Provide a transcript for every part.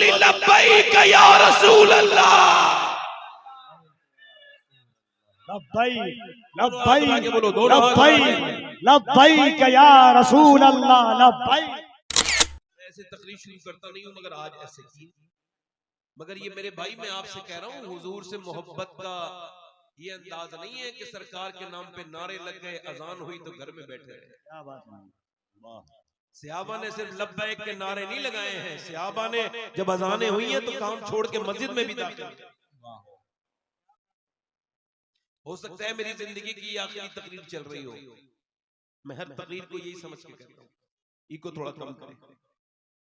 बोली लब्बैक या रसूल अल्लाह। लब्बैक लब्बैक लब्बैक लब्बैक या रसूल अल्लाह लब्बैक। ऐसे तकरीर शुरू करता नहीं हूं मगर आज ऐसे की। मगर ये मेरे भाई मैं आपसे कह रहा हूं हुजूर से मोहब्बत का ये अंदाज नहीं है कि सरकार के नाम पे नारे लग गए, अजान हुई तो घर में बैठे रहे। क्या बात है, वाह। सहाबा ने सिर्फ लब्बैक के नारे नहीं लगाए हैं, सहाबा ने जब अजानें हुई हैं तो काम छोड़ के मस्जिद में भी दाखिल हुए। हो सकता है मेरी जिंदगी की आखिरी तकरीर चल रही हो, मैं हर तकरीर को यही समझ के कहता हूं इको थोड़ा कम करें,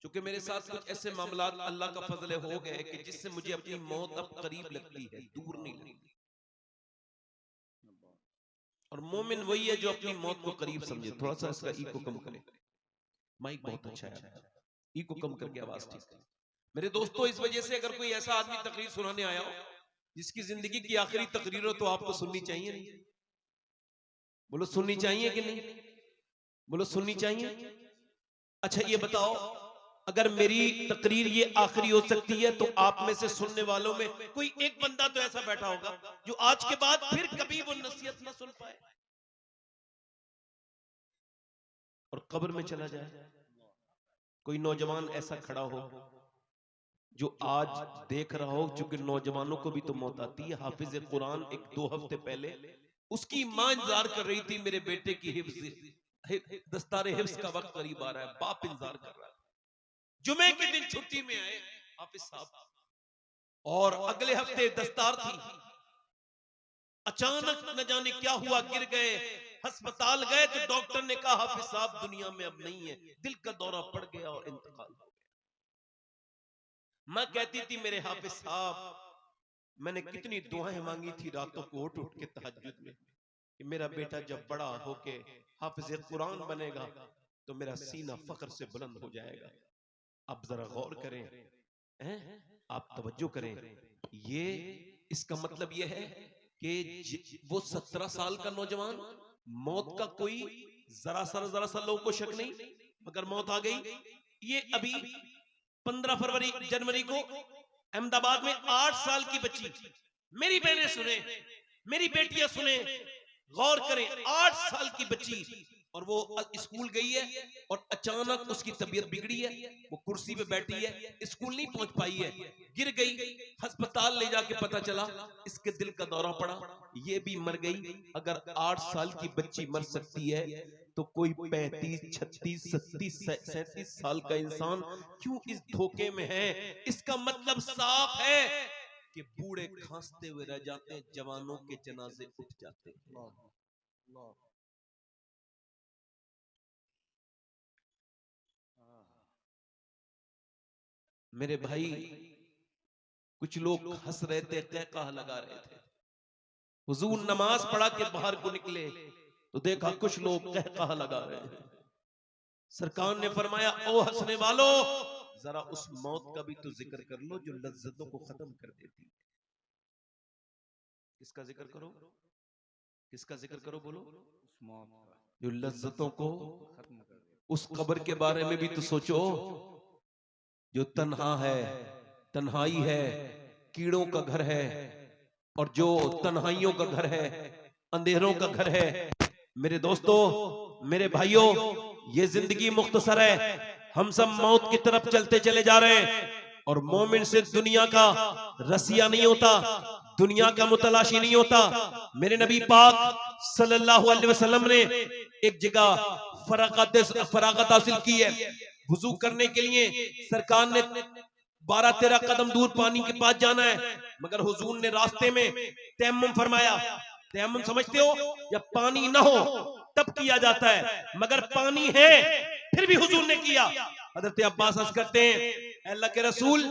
क्योंकि मेरे साथ कुछ ऐसे मामलात अल्लाह का फजल हो गए कि जिससे मुझे अपनी मौत अब करीब लगती है, दूर नहीं लगती। और मोमिन वही है जो अपनी मौत को करीब समझे। थोड़ा सा इसका इको कम करे, माइक बहुत अच्छा है, इको कम करके आवाज ठीक। मेरे दोस्तों इस वजह से अगर कोई ऐसा आदमी तकरीर सुनाने आया हो जिसकी जिंदगी की आखिरी तकरीर हो तो आपको सुननी चाहिए नहीं? बोलो सुननी चाहिए कि नहीं? बोलो सुननी चाहिए। अच्छा ये बताओ, अगर मेरी तकरीर ये आखिरी हो सकती है तो आप में से सुनने वालों में कोई एक बंदा तो ऐसा बैठा होगा जो आज के बाद फिर कभी वो नसीहत ना सुन पाए और कब्र में चला जाए। कोई नौजवान ऐसा खड़ा हो जो आज देख रहा हो, चूंकि नौजवानों को भी तो मौत आती है। हाफिज कुरान एक 2 हफ्ते पहले उसकी मां इंतजार कर रही थी मेरे बेटे की दस्तारे हिफ्ज का वक्त करीब आ रहा है, बाप इंतजार कर रहा है। जुमे के दिन छुट्टी में आए हाफिज साहब और अगले हफ्ते दस्तार थी। अचानक न जाने क्या हुआ, गिर गए, अस्पताल गए तो डॉक्टर ने कहा हाफिज साहब दुनिया में अब नहीं है, दिल का दौरा पड़ गया और इंतकाल हो गया। मैं कहती थी मेरे हाफिज साहब मैंने कितनी दुआएं मांगी थी रातों को उठ उठ के तहज्जुद में कि मेरा बेटा जब बड़ा होके हाफिज कुरान बनेगा तो मेरा सीना फख्र से बुलंद हो जाएगा। आप जरा गौर करें, आप तवज्जो करें, ये इसका मतलब ये है कि वो 17 साल का नौजवान, मौत का कोई जरा सा लोगों को शक नहीं, मगर मौत आ गई। ये अभी 15 जनवरी को अहमदाबाद में 8 साल की बच्ची, मेरी बहनें सुने, मेरी बेटियां सुने, गौर करें, 8 साल की बच्ची और वो स्कूल गई है और अचानक उसकी तबीयत बिगड़ी है, वो कुर्सी पे बैठी है, स्कूल नहीं पहुंच पाई है, गिर गई, अस्पताल ले जाके पता चला इसके दिल का दौरा पड़ा, ये भी मर गई। अगर 8 साल की बच्ची मर सकती है तो कोई 35, 36, 37, 37 साल का इंसान क्यों इस धोखे में है? इसका मतलब साफ है कि बूढ़े खांसते हुए रह जाते हैं, जवानों के जनाजे उठ जाते हैं। मेरे भाई कुछ लोग हंस रहे थे, कहकहा लगा रहे थे। हुजूर नमाज पढ़ा के बाहर को निकले तो देखा कुछ लोग कहकहा लगा रहे हैं। सरकार ने फरमाया ओ हंसने वालों, जरा उस मौत का भी तो जिक्र कर लो जो लज्जतों को खत्म कर देती है। किसका जिक्र करो? किसका जिक्र करो? बोलो, जो लज्जतों को खत्म कर दे। उस कब्र के बारे में भी तो सोचो जो तन्हा है, तन्हाई है, कीड़ों का घर है, और जो तन्हाइयों का घर है, अंधेरों का घर है। मेरे दोस्तों, मेरे भाइयों, ये जिंदगी मुख्तसर है, हम सब मौत की तरफ चलते चले जा रहे हैं। और मोमिन से दुनिया का रसिया नहीं होता, दुनिया का मुतलाशी नहीं होता। मेरे नबी पाक सल्लल्लाहु अलैहि वसल्लम ने एक जगह फरागत हासिल की है, वुजू करने के लिए सरकार ने 12-13 कदम दूर पानी के पास जाना है, मगर हुजूर ने रास्ते में तयम्मुम फरमाया। तयम्मुम समझते हो? जब पानी ना हो तब किया जाता है, मगर पानी है फिर भी हुजूर ने किया। हजरत अब्बास अर्ज करते हैं, अल्लाह के रसूल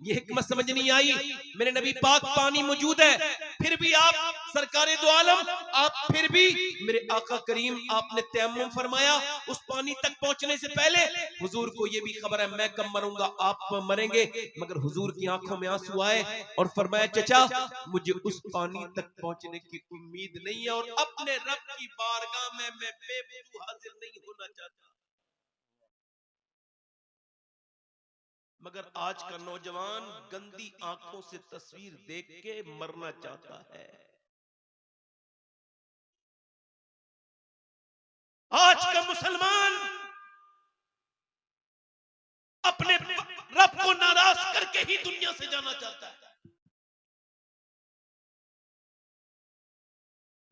ये हिकमत समझ नहीं आई, मेरे नबी पाक पानी मौजूद है फिर भी आप सरकारे दो आलम, आप फिर भी मेरे आका करीम आपने तयम्मुम फरमाया। उस पानी तक पहुंचने से पहले हुजूर को ये भी खबर है मैं कब मरूंगा, आप मरेंगे, मगर हुजूर की आंखों में आंसू आए और फरमाया चचा मुझे उस पानी तक पहुंचने की उम्मीद नहीं है और अपने रब की बारगाह में मैं बेवजू हाजिर नहीं होना चाहता। मगर आज का नौजवान गंदी आंखों से तस्वीर देख के मरना चाहता है। आज का मुसलमान अपने रब को नाराज करके ही दुनिया से जाना चाहता है।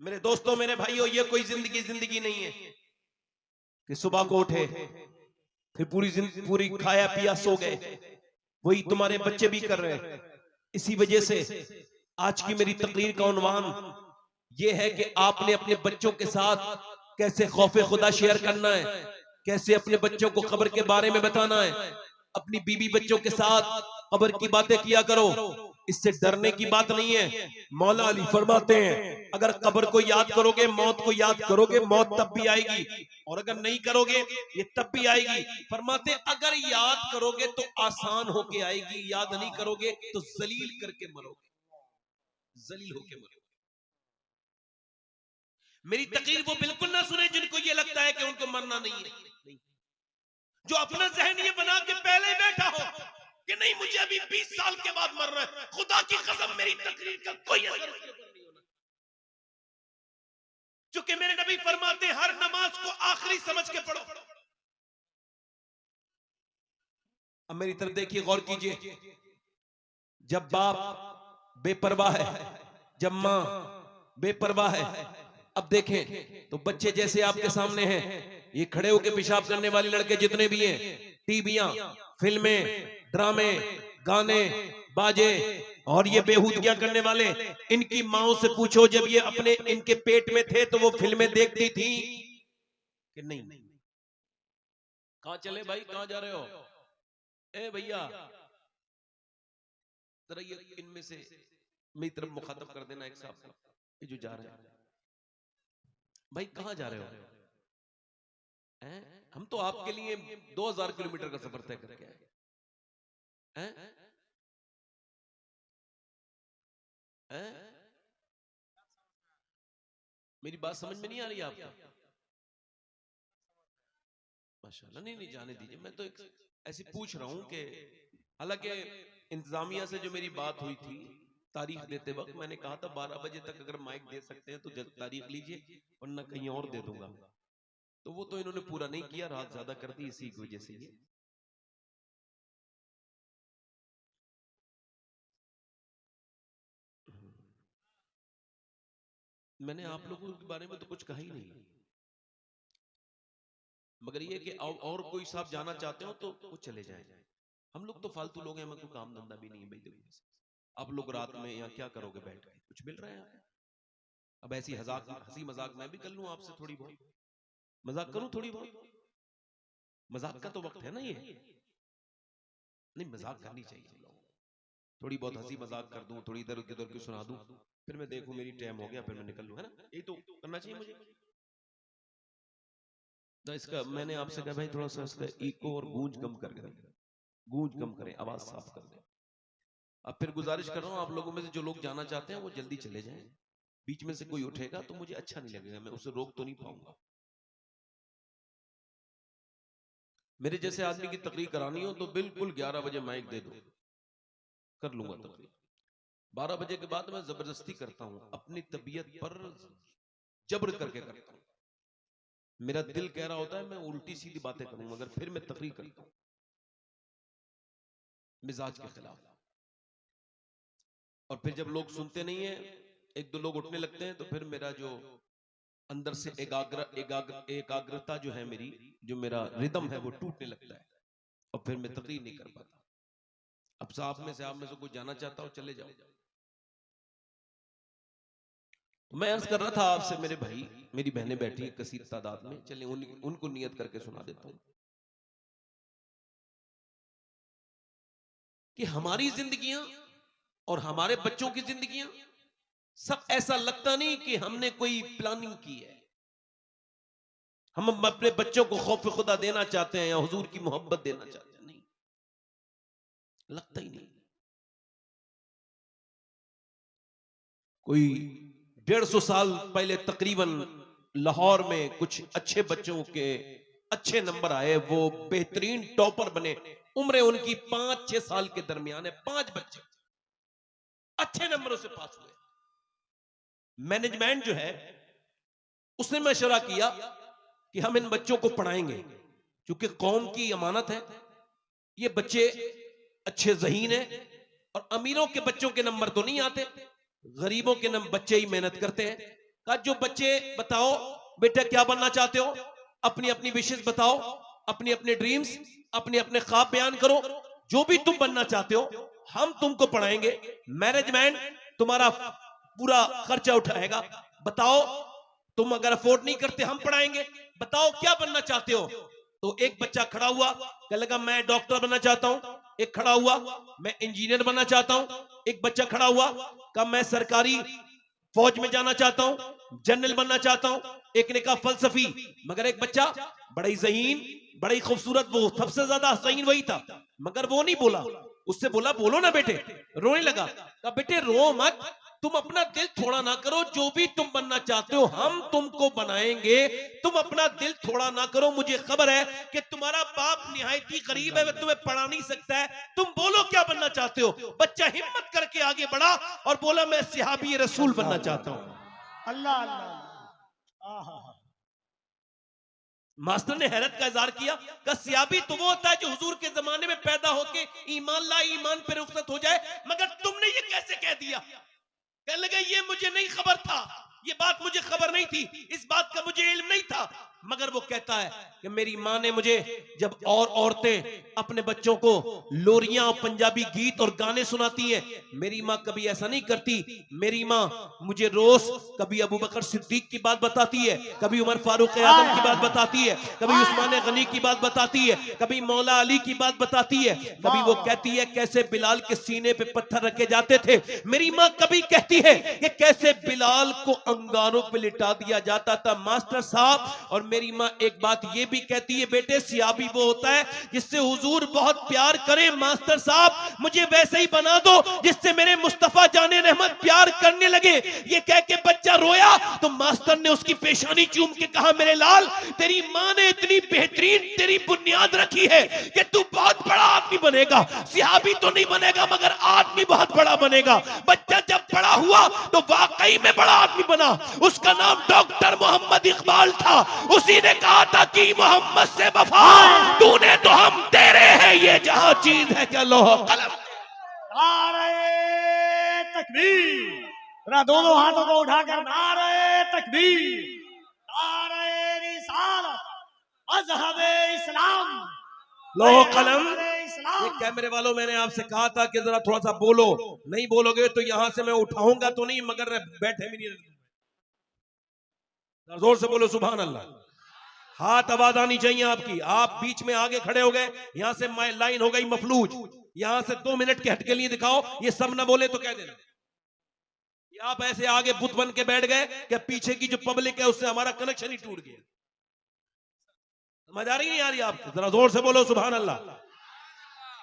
मेरे दोस्तों, मेरे भाइयों, ये कोई जिंदगी नहीं है कि सुबह को उठे फिर पूरी खाया पिया सो गए। वही तुम्हारे बच्चे भी कर रहे हैं। इसी वजह से आज की मेरी तकरीर का उन्वान ये है कि आपने अपने बच्चों के साथ कैसे खौफे खुदा शेयर करना है, कैसे अपने बच्चों को खबर के बारे में बताना है। अपनी बीवी बच्चों के साथ खबर की बातें किया करो, इससे डरने की बात नहीं है। मौला अली फरमाते हैं, अगर कब्र को याद करोगे, मौत को याद करोगे, मौत तब भी आएगी, और अगर नहीं करोगे ये तब भी आएगी। फरमाते अगर याद करोगे तो आसान होके आएगी, याद नहीं करोगे तो जलील करके मरोगे, जलील होके मरोगे। मेरी तकरीर वो बिल्कुल ना सुने जिनको ये लगता है कि उनको मरना नहीं है, जो अपना जहन ये बना के पहले ही बैठा हो कि नहीं मुझे अभी 20 साल के बाद मरना है। खुदा की कसम मेरी तकरीर का कोई असर नहीं होना, क्योंकि मेरे नबी फरमाते हर नमाज को आखिरी समझ के पढ़ो। अब मेरी तरफ देखिए, गौर कीजिए। जब बाप बेपरवाह है, जब मां बेपरवाह है, अब देखें तो बच्चे जैसे आपके सामने हैं, ये खड़े होकर पेशाब करने वाले लड़के जितने भी हैं, टीवियां, फिल्में, ड्रामे, गाने, बाजे और ये बेहूदगियां करने वाले, इनकी माओं से पूछो जब ये अपने इनके पेट में थे तो वो फिल्में देखती थी कि नहीं? कहां चले भाई, कहां जा रहे हो? ए भैया जरा ये इनमें से मेरी तरफ मुखातब कर देना एक साहब, ये जो जा रहे हैं। भाई कहां जा रहे हो? हम तो आपके लिए 2000 किलोमीटर का सफर तय करके आए हैं। मेरी बात समझ में नहीं आ रही आपको? माशाल्लाह, नहीं जाने दीजिए। मैं तो ऐसे पूछ रहा हूं कि हालांकि इंतजामिया से जो मेरी बात हुई थी तारीख देते वक्त, मैंने कहा था 12 बजे तक अगर माइक दे सकते हैं तो तारीख लीजिए, वरना कहीं और दे दूंगा। तो वो तो इन्होंने पूरा नहीं किया, रात ज्यादा कर दी, इसी की वजह से ये। मैंने आप लोगों के बारे में तो कुछ कहा ही नहीं, मगर ये कि और कोई साहब जाना चाहते हो तो वो चले जाएं। हम लोग तो फालतू लोग हैं, हमें कोई काम धंधा भी नहीं है भाई। देखो आप लोग रात में यहाँ क्या करोगे बैठ के, कुछ मिल रहा है? अब ऐसी हंसी मजाक मैं भी कर लूं आपसे, थोड़ी बहुत मजाक करूं, थोड़ी बहुत मजाक का तो वक्त है ना ये। नहीं, मजाक करनी चाहिए हम लोगों को, थोड़ी बहुत हंसी मजाक कर दूं, थोड़ी इधर उधर की सुना दूं, फिर मैं देखूं मेरी टाइम हो गया, फिर मैं निकल लूं, है ना? यही तो करना चाहिए मुझे। तो इसका मैंने आपसे कहा भाई थोड़ा सा इसका इको और गूंज कम कर दें, गूंज कम करें, आवाज साफ कर दें। अब फिर गुजारिश कर रहा हूं आप लोगों में से जो लोग जाना चाहते हैं वो जल्दी चले जाएं। बीच में से कोई उठेगा तो मुझे अच्छा नहीं लगेगा, मैं उसे रोक तो नहीं पाऊंगा। मेरे जैसे आदमी की तकरीर करानी हो तो बिल्कुल 11 बजे माइक दे दो, कर लूंगा तकरीर। 12 बजे के बाद मैं जबरदस्ती करता हूं, अपनी तबीयत पर जबर करके करता हूं। मेरा दिल कह रहा होता है मैं उल्टी सीधी बातें करूं, मगर फिर मैं तकरीर करता हूं मिजाज के खिलाफ। और फिर जब लोग सुनते नहीं है, एक दो लोग उठने लगते हैं, तो फिर मेरा जो अंदर से एकाग्रता जो है मेरी, जो मेरा रिदम है वो टूटने लगता है, और फिर मैं तकरीर नहीं कर पाता। अब आप में से कोई जाना चाहता हो चले जाओ। तो मैं अर्ज कर रहा था आपसे, मेरे भाई मेरी बहनें बैठी हैं कसीर तादाद में, चलिए उनको नियत करके सुना देता हूं कि हमारी जिंदगियां और हमारे बच्चों की जिंदगियां सब ऐसा लगता नहीं कि हमने कोई प्लानिंग की है। हम अपने बच्चों को खौफ खुदा देना चाहते हैं या हुजूर की मोहब्बत देना चाहते हैं, नहीं, लगता ही नहीं। कोई 150 साल पहले तकरीबन लाहौर में कुछ अच्छे बच्चों के अच्छे नंबर आए, वो बेहतरीन टॉपर बने, उम्र उनकी 5-6 साल के दरमियान है। 5 बच्चे अच्छे नंबरों से पास हुए। मैनेजमेंट जो है उसने मशवरा किया कि हम इन बच्चों को पढ़ाएंगे, क्योंकि कौम की अमानत है। ये बच्चे अच्छे ज़हीन हैं और अमीरों के बच्चों के नंबर तो नहीं आते, गरीबों के बच्चे ही मेहनत करते हैं। कहा जो बच्चे बताओ बेटा क्या बनना चाहते हो, अपनी अपनी विशेष बताओ, अपनी अपनी ड्रीम्स, अपने अपने ख्वाब बयान करो, जो भी तुम बनना चाहते हो हम तुमको पढ़ाएंगे। मैनेजमेंट तुम्हारा पूरा खर्चा उठाएगा। बताओ तुम अगर अफोर्ड नहीं करते हम पढ़ाएंगे, बताओ क्या बनना चाहते हो। तो एक बच्चा खड़ा हुआ, कहने लगा मैं डॉक्टर बनना चाहता हूं। एक खड़ा हुआ मैं इंजीनियर बनना चाहता हूं। एक बच्चा खड़ा हुआ कहा मैं सरकारी फौज में जाना चाहता हूं, जनरल बनना चाहता हूं। एक ने कहा फलसफी। मगर एक बच्चा बड़ा ही ज़हीन, बड़ा ही खूबसूरत, वो सबसे ज्यादा ज़हीन वही था, मगर वो नहीं बोला। उससे बोला बोलो ना बेटे, रोने लगा। कहा बेटे रो मत, तुम अपना दिल थोड़ा ना करो, जो भी तुम बनना चाहते हो हम तुमको बनाएंगे, तुम अपना दिल थोड़ा ना करो। मुझे खबर है कि तुम्हारा बाप निहायत ही गरीब है, वह तुम्हें पढ़ा नहीं सकता है, तुम बोलो क्या बनना चाहते हो। बच्चा हिम्मत करके आगे बढ़ा और बोला मैं सहाबी रसूल बनना चाहता हूं। अल्लाह अल्लाह। आहा। मास्टर ने हैरत का इजहार किया, कि सहाबी तो वो होता है जो हुजूर के जमाने में पैदा होके ईमान ला ईमान पे रुखसत हो जाए, मगर तुमने ये कैसे कह दिया। कहने लगे ये मुझे नहीं खबर था, ये बात मुझे खबर नहीं थी, इस बात का मुझे इल्म नहीं था। मगर वो कहता है कि मेरी माँ ने मुझे जब और औरतें अपने बच्चों को लोरियां और पंजाबी गीत और गाने सुनाती हैं, मेरी माँ कभी ऐसा नहीं करती। मेरी माँ मुझे रोज कभी अबू बकर सिद्दीक की बात बताती है, कभी उमर फारूक आजम की बात बताती है, कभी उस्मान गनी की बात बताती है, कभी मौला अली की बात बताती है, कभी वो कहती है कैसे बिलाल के सीने पे पत्थर रखे जाते थे। मेरी माँ कभी कहती है कि कैसे बिलाल को अंगारों पे लिटा दिया जाता था। मास्टर साहब, और मेरी माँ एक बात ये भी कहती है बेटे सियाबी वो होता है जिससे हुजूर बहुत प्यार करे। मास्टर साहब मुझे वैसे ही बना दो जिससे मेरे मुस्तफा जाने रहमत प्यार करने लगे। ये कह के बच्चा रोया तो मास्टर ने उसकी पेशानी चूम के कहा मेरे लाल तेरी माँ ने इतनी बेहतरीन तेरी बुनियाद रखी है कि तू बहुत बड़ा आदमी बनेगा, सियाबी तो नहीं बनेगा मगर आदमी बहुत बड़ा बनेगा। बच्चा जब बड़ा हुआ तो वाकई में बड़ा आदमी बना। उसका नाम डॉक्टर मोहम्मद इकबाल था। उसी ने कहा था कि मोहम्मद से वफा तूने तो हम तेरे हैं, ये जहां चीज है क्या लोह कलम। नारे तकबीर, जरा दोनों हाथों को उठाकर नारे तकबीर, नारे रिसालत, मज़हब इस्लाम, लोह कलम। इस्लाम। ये कैमरे वालों मैंने आपसे कहा था कि जरा थोड़ा सा बोलो, नहीं बोलोगे तो यहां से मैं उठाऊंगा तो नहीं मगर बैठे भी नहीं। जोर से बोलो सुभान अल्लाह। हाथ आवाज आनी चाहिए आपकी। आप बीच में आगे खड़े हो गए, यहां से लाइन हो गई मफलूज, यहां से 2 मिनट के हट के लिए दिखाओ। ये सब ना बोले तो कह देना। आप ऐसे आगे बुत बन के बैठ गए कि पीछे की जो पब्लिक है उससे हमारा कनेक्शन ही टूट गया। समझ आ रही है यार आपको? जरा जोर से बोलो सुभान अल्लाह।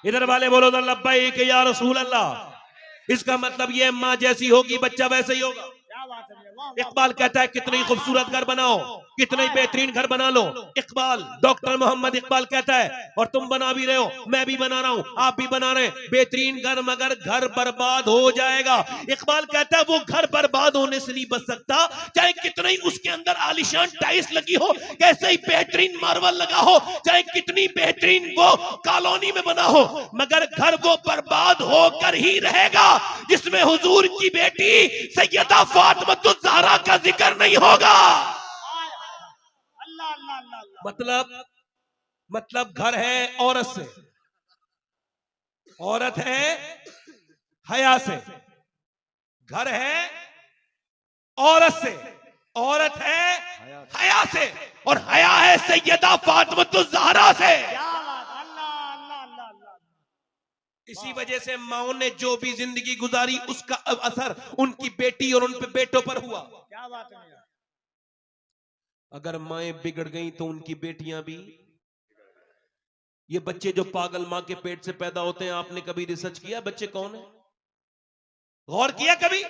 इधर वाले बोलो लब्बैक या रसूल अल्लाह। इसका मतलब ये माँ जैसी होगी बच्चा वैसे ही होगा। क्या बात है, वाह, वाह, इकबाल कहता है कितनी खूबसूरत घर बनाओ, कितने बेहतरीन घर बना लो। इकबाल डॉक्टर मोहम्मद इकबाल कहता है, और तुम बना भी रहे हो, मैं भी बना रहा हूं, आप भी बना रहे हैं बेहतरीन घर, मगर घर बर्बाद हो जाएगा। इकबाल कहता है वो घर बर्बाद होने से नहीं बच सकता, चाहे कितना ही उसके अंदर आलिशान टाइल्स लगी हो, कैसे ही बेहतरीन मार्बल लगा हो, चाहे कितनी बेहतरीन वो कॉलोनी में बना हो, मगर घर वो बर्बाद होकर ही रहेगा जिसमें हुजूर की बेटी सैयदा फातिमा ज़हरा का जिक्र नहीं होगा। अल्लाह अल्लाह अल्लाह। मतलब घर है औरत से, औरत है हया से। घर है औरत से, औरत है हया से, और हया है सैयदा फातिमा ज़हरा से। क्या बात, अल्लाह अल्लाह अल्लाह अल्लाह। इसी वजह से माओ ने जो भी जिंदगी गुजारी उसका असर उनकी बेटी और उन पे बेटों पर हुआ। क्या बात है यार। अगर माएं बिगड़ गई तो उनकी बेटियां भी। ये बच्चे जो पागल मां के पेट से पैदा होते हैं, आपने कभी रिसर्च किया बच्चे कौन है? गौर किया कभी?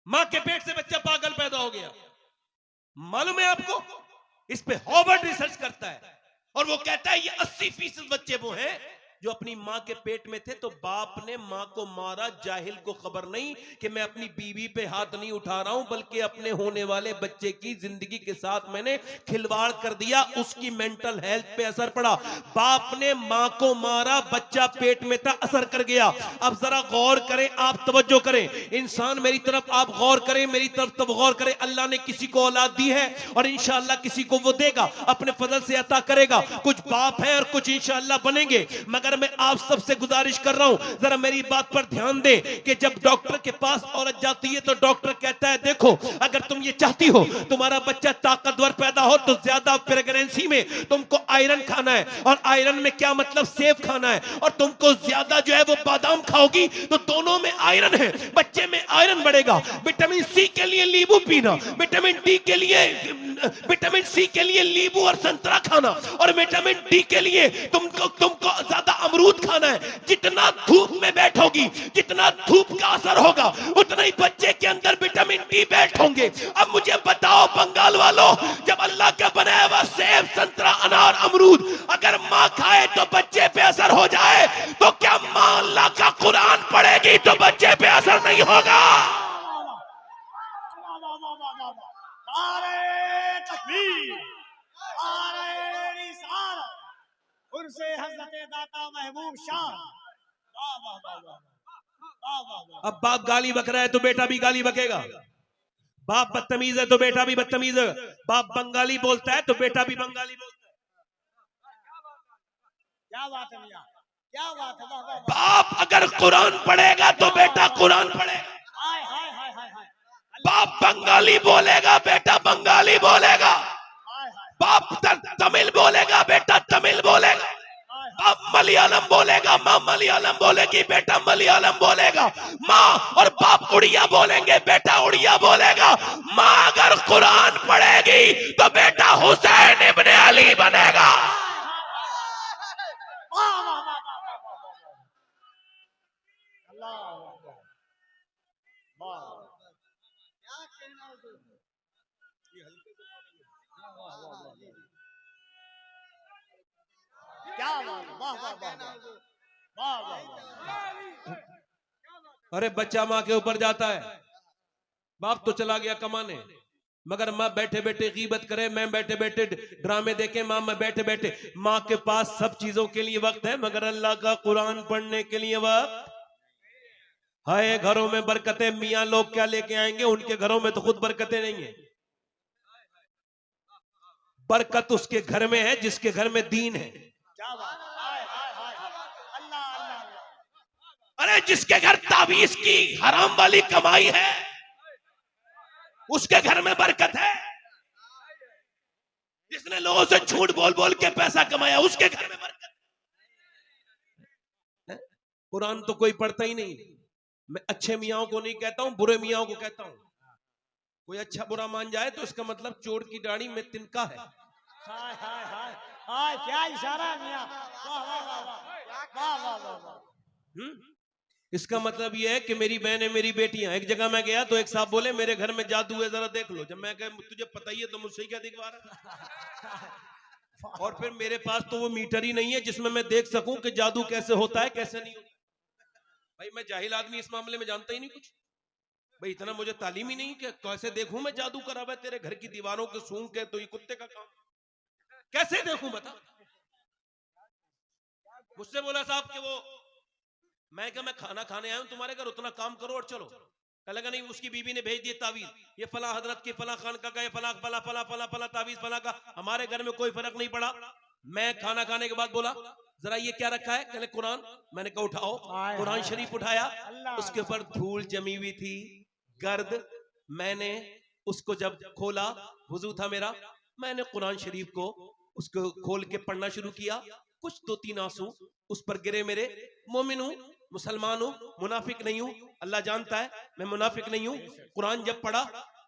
मां के पेट से बच्चा पागल पैदा हो गया, मालूम है आपको? इस पे हार्वर्ड रिसर्च करता है और वो कहता है ये 80% बच्चे वो हैं जो अपनी माँ के पेट में थे तो बाप ने माँ को मारा, जाहिल को खबर नहीं कि मैं अपनी बीवी पे हाथ नहीं उठा रहा हूं बल्कि अपने होने वाले बच्चे की जिंदगी के साथ मैंने खिलवाड़ कर दिया, उसकी मेंटल हेल्थ पे असर पड़ा। बाप ने माँ को मारा, बच्चा पेट में था, असर कर गया। अब जरा गौर करें, आप तवज्जो करें, इंसान मेरी तरफ आप गौर करें, मेरी तरफ तब गौर करें। अल्लाह ने किसी को औलाद दी है और इंशाअल्लाह किसी को वो देगा, अपने फजल से अता करेगा। कुछ बाप है और कुछ इंशाअल्लाह बनेंगे, मगर मैं आप सबसे गुजारिश कर रहा हूं जरा मेरी बात पर ध्यान दें कि जब डॉक्टर के पास औरत जाती है तो डॉक्टर कहता है देखो अगर तुम ये चाहती हो तुम्हारा बच्चा ताकतवर पैदा हो तो ज्यादा प्रेगनेंसी में तुमको आयरन खाना है, और आयरन में क्या मतलब, सेब खाना है, और तुमको ज्यादा जो है वो बादाम खाओगी तो दोनों में आयरन है, बच्चे में आयरन बढ़ेगा। विटामिन सी के लिए नींबू पीना, विटामिन डी के लिए, विटामिन सी के लिए नींबू और संतरा खाना, और विटामिन डी के लिए तुमको ज्यादा अमरूद खाना है। जितना धूप में बैठोगी, जितना धूप का असर होगा उतना ही बच्चे के अंदर विटामिन डी बैठोगे। अब मुझे बताओ बंगाल वालों, जब अल्लाह का बनाया हुआ सेब, संतरा, अनार, अमरूद अगर माँ खाए तो बच्चे पे असर हो जाए, तो क्या माँ अल्लाह का कुरान पढ़ेगी तो बच्चे पे असर नहीं होगा? नारे तकबीर, नारे रिसालत, उनसे हजरत दाता महबूब शाह। वाह वाह वाह वाह वाह वाह वाह। अब बाप गाली बक रहा है तो बेटा भी गाली बकेगा, बाप बदतमीज है तो बेटा भी बदतमीज है, बाप बंगाली बोलता है तो बेटा भी बंगाली बोलता है। क्या बात है मियां, क्या बात है, वाह वाह वाह। बाप अगर कुरान पढ़ेगा तो बेटा कुरान पढ़ेगा, हाय हाय हाय हाय हाय, बाप बंगाली बोलेगा बेटा बंगाली बोलेगा, हाय हाय बाप तमिल बोलेगा बेटा तमिल बोलेगा, हाय। बाप मलयालम बोलेगा माँ मलयालम बोलेगी बेटा मलयालम बोलेगा, माँ और बाप उड़िया बोलेंगे बेटा उड़िया बोलेगा। माँ अगर कुरान पढ़ेगी तो बेटा हुसैन इब्ने अली बनेगा। वाह वाह वाह वाह वाह वाह वाह। अल्लाह अकबर। वाह क्या कहना है, ये हल्के से वाह वाह वाह वाह। क्या बात है, वाह वाह वाह वाह वाह वाह। अरे बच्चा माँ के ऊपर जाता है, बाप तो चला गया कमाने, मगर माँ बैठे बैठे गीबत करे, मैं बैठे बैठे ड्रामे देखे, माँ मैं बैठे बैठे, माँ के पास सब चीजों के लिए वक्त है मगर अल्लाह का कुरान पढ़ने के लिए वक्त हाय। घरों में बरकतें मियाँ लोग क्या लेके आएंगे, उनके घरों में तो खुद बरकतें नहीं है। बरकत उसके घर में है जिसके घर में दीन है। क्या बात, हाय हाय हाय हाय। अल्लाह अल्लाह अल्लाह। अरे जिसके घर ताबीज की हराम वाली कमाई है उसके घर में बरकत है, जिसने लोगों से झूठ बोल बोल के पैसा कमाया उसके घर में बरकत है। कुरान तो कोई पढ़ता ही नहीं। मैं अच्छे मियाओं को नहीं कहता हूं, बुरे मियाओं को कहता हूं। कोई अच्छा बुरा मान जाए तो इसका मतलब चोर की दाढ़ी में तिनका है। हाय हाय हाय हाय, क्या इशारा है मियां, वाह वाह वाह वाह वाह वाह वाह वाह। इसका मतलब यह है कि मेरी बहनें मेरी बेटियां। एक जगह मैं गया तो एक साहब बोले मेरे घर में जादू है जरा देख लो। जब मैं कहा तुझे पता ही है तो मुझसे क्या दिखवा रहा। और फिर मेरे पास तो वो मीटर ही नहीं है जिसमें मैं देख सकूं कि जादू कैसे होता है कैसे नहीं होता। भाई मैं जाहिल आदमी, इस मामले में जानता ही नहीं कुछ। भाई इतना मुझे तालीम ही नहीं कि कैसे देखूं मैं जादू करा हुआ तेरे घर की दीवारों के सूंघ के, तो ये कुत्ते का काम कैसे देखूं बता। मुझसे बोला साहब कि वो, मैं क्या मैं खाना खाने आया हूं तुम्हारे घर, उतना काम करो और चलो। कहेगा नहीं उसकी बीबी ने भेज दिए तावीज, ये फला हजरत की फला खान का ये फला फला फला फला फला तावीज फला का। हमारे घर में कोई फर्क नहीं पड़ा। मैं खाना खाने के बाद बोला जरा ये क्या रखा है, कहले कुरान। मैंने कहा उठाओ, कुरान शरीफ उठाया, उसके ऊपर धूल जमी हुई थी, गर्द। मैंने उसको जब खोला, वुजू था मेरा, मैंने कुरान शरीफ को उसको खोल के पढ़ना शुरू किया। कुछ 2-3 आंसू उस पर गिरे मेरे। मोमिन हूं, मुसलमान हूं, मुनाफिक नहीं हूं, अल्लाह जानता है मैं मुनाफिक नहीं हूं। कुरान जब पढ़ा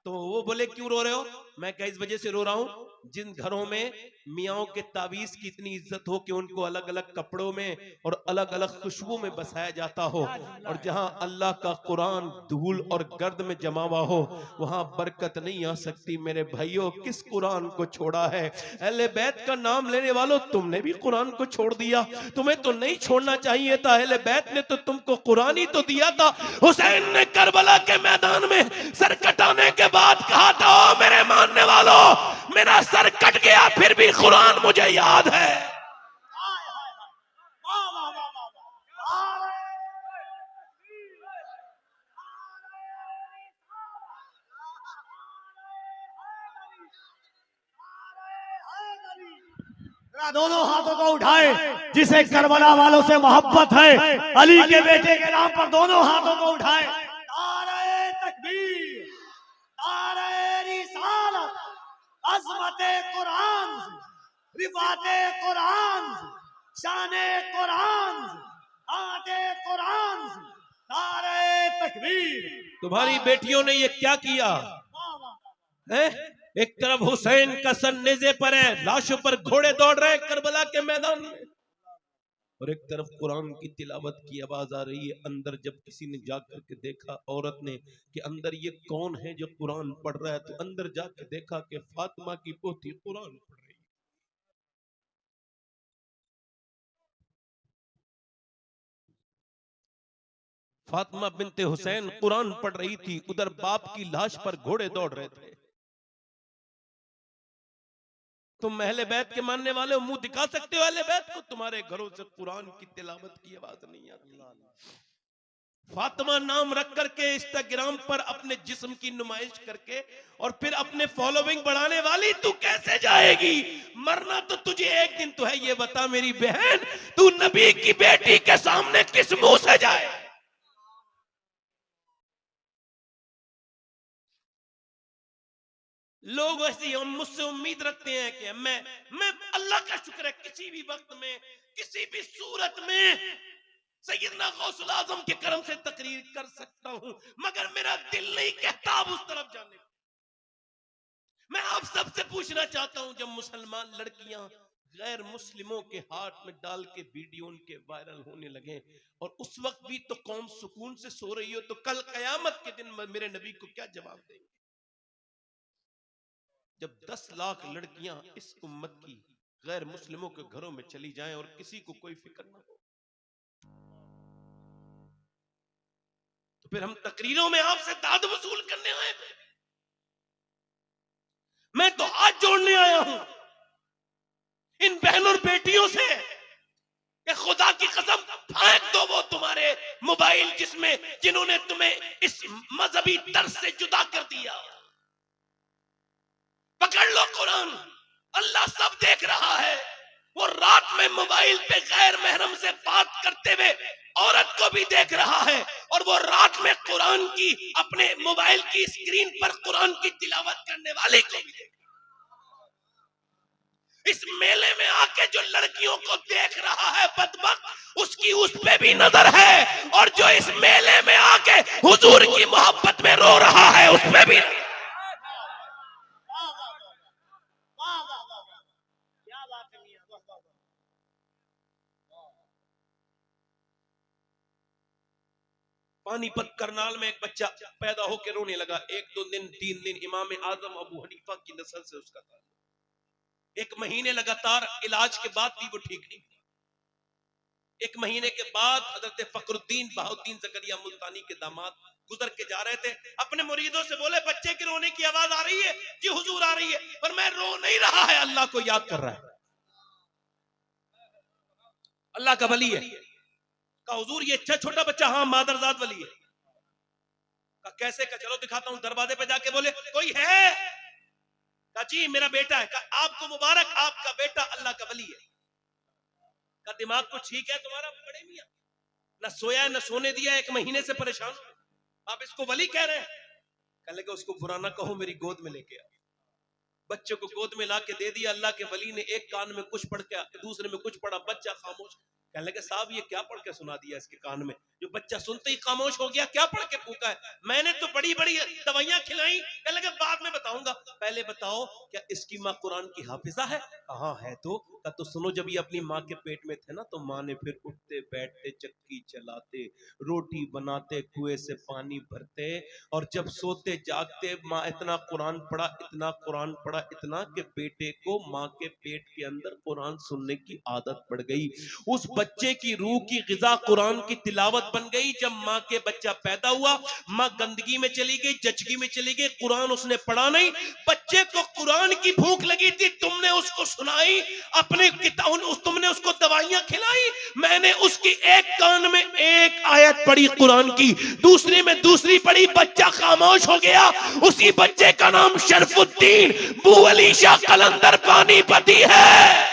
तो वो बोले क्यों रो रहे हो? मैं कहा इस वजह से रो रहा हूं, जिन घरों में मियाओं के तावीज की इतनी इज्जत हो कि उनको अलग अलग कपड़ों में और अलग अलग खुशबू में बसाया जाता हो, और जहां अल्लाह का कुरान धूल और गर्द में जमा हुआ हो, वहां बरकत नहीं आ सकती। मेरे भाइयों, किस कुरान को छोड़ा है? अहले बैत का नाम लेने वालों, तुमने भी कुरान को छोड़ दिया। तुम्हें तो नहीं छोड़ना चाहिए था, अहले बैत ने तो तुमको कुरान ही तो दिया था। हुसैन ने करबला के मैदान में सर कटाने के बाद कहा था, ओ मेरे मानने वालों, मेरा सर कट गया फिर भी कुरान मुझे याद है। हाय हाय हाय, वाह वाह वाह वाह वाह, नारे जरा दोनों हाथों को उठाए, जिसे करबला वालों से मोहब्बत है, अली के बेटे के नाम पर दोनों हाथों को उठाए। नारे तकबीर, नारे रिसालत, अज़मते कुरान, रिफाते कुरान, शाने कुरान, आते कुरान, नारे तकबीर। तुम्हारी बेटियों ने ये क्या किया है? एक तरफ हुसैन का सन नेज़े पर है, लाशों पर घोड़े दौड़ रहे हैं करबला के मैदान में, और एक तरफ कुरान की तिलावत की आवाज आ रही है। अंदर जब किसी ने जाकर के देखा, औरत ने, कि अंदर ये कौन है जो कुरान पढ़ रहा है, तो अंदर जाकर देखा कि फातिमा की पोती कुरान पढ़ रही है। फातिमा बिनते हुसैन कुरान पढ़ रही थी, उधर बाप की लाश पर घोड़े दौड़ रहे थे। तुम अहले बैत के मानने वाले हो, मुंह दिखा सकते हो अहले बैत को? तुम्हारे घरों से कुरान की तिलावत की आवाज नहीं आती। फातिमा नाम रख करके इंस्टाग्राम पर अपने जिस्म की नुमाइश करके और फिर अपने फॉलोइंग बढ़ाने वाली, तू कैसे जाएगी? मरना तो तुझे एक दिन तो है। ये बता मेरी बहन, तू नबी की बेटी के सामने किस मुंह से जाए? लोग ऐसे हम मुझसे उम्मीद रखते हैं कि मैं अल्लाह का शुक्र है, किसी भी वक्त में, किसी भी सूरत में सैयदना गौसुल आजम के करम से तकरीर कर सकता हूं, मगर मेरा दिल नहीं कहता अब उस तरफ जाने को। मैं आप सबसे पूछना चाहता हूं, जब मुसलमान लड़कियां गैर मुस्लिमों के हाथ में डाल के वीडियो उनके वायरल होने लगे, और उस वक्त भी तो कौम सुकून से सो रही हो, तो कल कयामत के दिन मेरे नबी को क्या जवाब देंगे? जब 10 लाख लड़कियां इस उम्मत की गैर मुस्लिमों के घरों में चली जाएं और किसी को कोई फिक्र ना हो, तो फिर हम तकरीरों में आपसे दाद वसूल करने आए थे? मैं तो हाथ जोड़ने आया हूं इन बहन और बेटियों से कि खुदा की कसम फेंक दो वो तुम्हारे मोबाइल जिन्होंने तुम्हें इस मजहबी दर्द से जुदा कर दिया। पकड़ लो कुरान, अल्लाह सब देख रहा है। वो रात में मोबाइल पे गैर महरम से बात करते हुए औरत को भी देख रहा है, और वो रात में कुरान की अपने मोबाइल की स्क्रीन पर कुरान की तिलावत करने वाले को भी देख। इस मेले में आके जो लड़कियों को देख रहा है बदबख्त, उसकी उस पे भी नजर है, और जो इस मेले में आके हुजूर की मोहब्बत में रो रहा है उस पे भी। पानीपत करनाल में एक बच्चा पैदा होकर रोने लगा। 1 2 दिन 3 दिन इमाम आजम अबू हनीफा की नस्ल से उसका था। 1 महीने लगातार इलाज के बाद भी वो ठीक नहीं हुआ। 1 महीने के बाद हजरत फखरुद्दीन बहाउद्दीन जकरिया मुल्तानी के दामाद गुजर के जा रहे थे, अपने मुरीदों से बोले बच्चे के रोने की आवाज आ रही है जी हुजूर आ रही है, पर मैं रो नहीं रहा है, अल्लाह को याद कर रहा है, अल्लाह का वली है। कहा हुजूर ये अच्छा छोटा बच्चा? हाँ मादरजाद वली है। कहा कैसे? का चलो दिखाता हूं। दरवाजे पे जाके बोले कोई है? कहा जी मेरा बेटा है। कहा आपको मुबारक, आपका बेटा अल्लाह का वली है। का दिमाग को ठीक है तुम्हारा? बड़े मियां न सोया न सोने दिया, 1 महीने से परेशान, आप इसको वली कह रहे हैं? कहने लगे उसको बुरा ना कहो, मेरी गोद में लेके आओ। बच्चे को गोद में ला के दे दिया। अल्लाह के वली ने एक कान में कुछ पढ़ के दूसरे में कुछ पढ़ा, बच्चा खामोश। कहने लगे साहब ये क्या पढ़ के सुना दिया इसके कान में? जो बच्चा सुनते ही खामोश हो गया, क्या पढ़ के फूका है? मैंने तो बड़ी बड़ी दवाइयां खिलाई, कहने लगे बाद में बताऊंगा। पहले बताओ क्या इसकी माँ कुरान की हाफिजा है? हाँ है। तो सुनो, जब ये अपनी माँ के पेट में थे ना, तो माँ ने फिर उठते बैठते, चक्की चलाते, रोटी बनाते, कुएं से पानी भरते, और जब सोते जागते माँ इतना कुरान पढ़ा, इतना कुरान पढ़ा, इतना कि बेटे को माँ के पेट के अंदर कुरान सुनने की आदत पड़ गई। उस बच्चे की रूह की ग़िज़ा कुरान की तिलावत बन गई। जब माँ के बच्चा पैदा हुआ, माँ गंदगी में चली गई, जचगी में चली गई, कुरान उसने पढ़ा नहीं। बच्चे को कुरान की भूख लगी थी, तुमने उसको सुनाई, अपने किताब तुमने उसको दवाइयां खिलाई। मैंने उसकी एक कान में एक आयत पढ़ी कुरान की, दूसरी में दूसरी पढ़ी, बच्चा खामोश हो गया। उसी बच्चे का नाम शरफुद्दीन बू अली शाह कलंदर पानीपती है।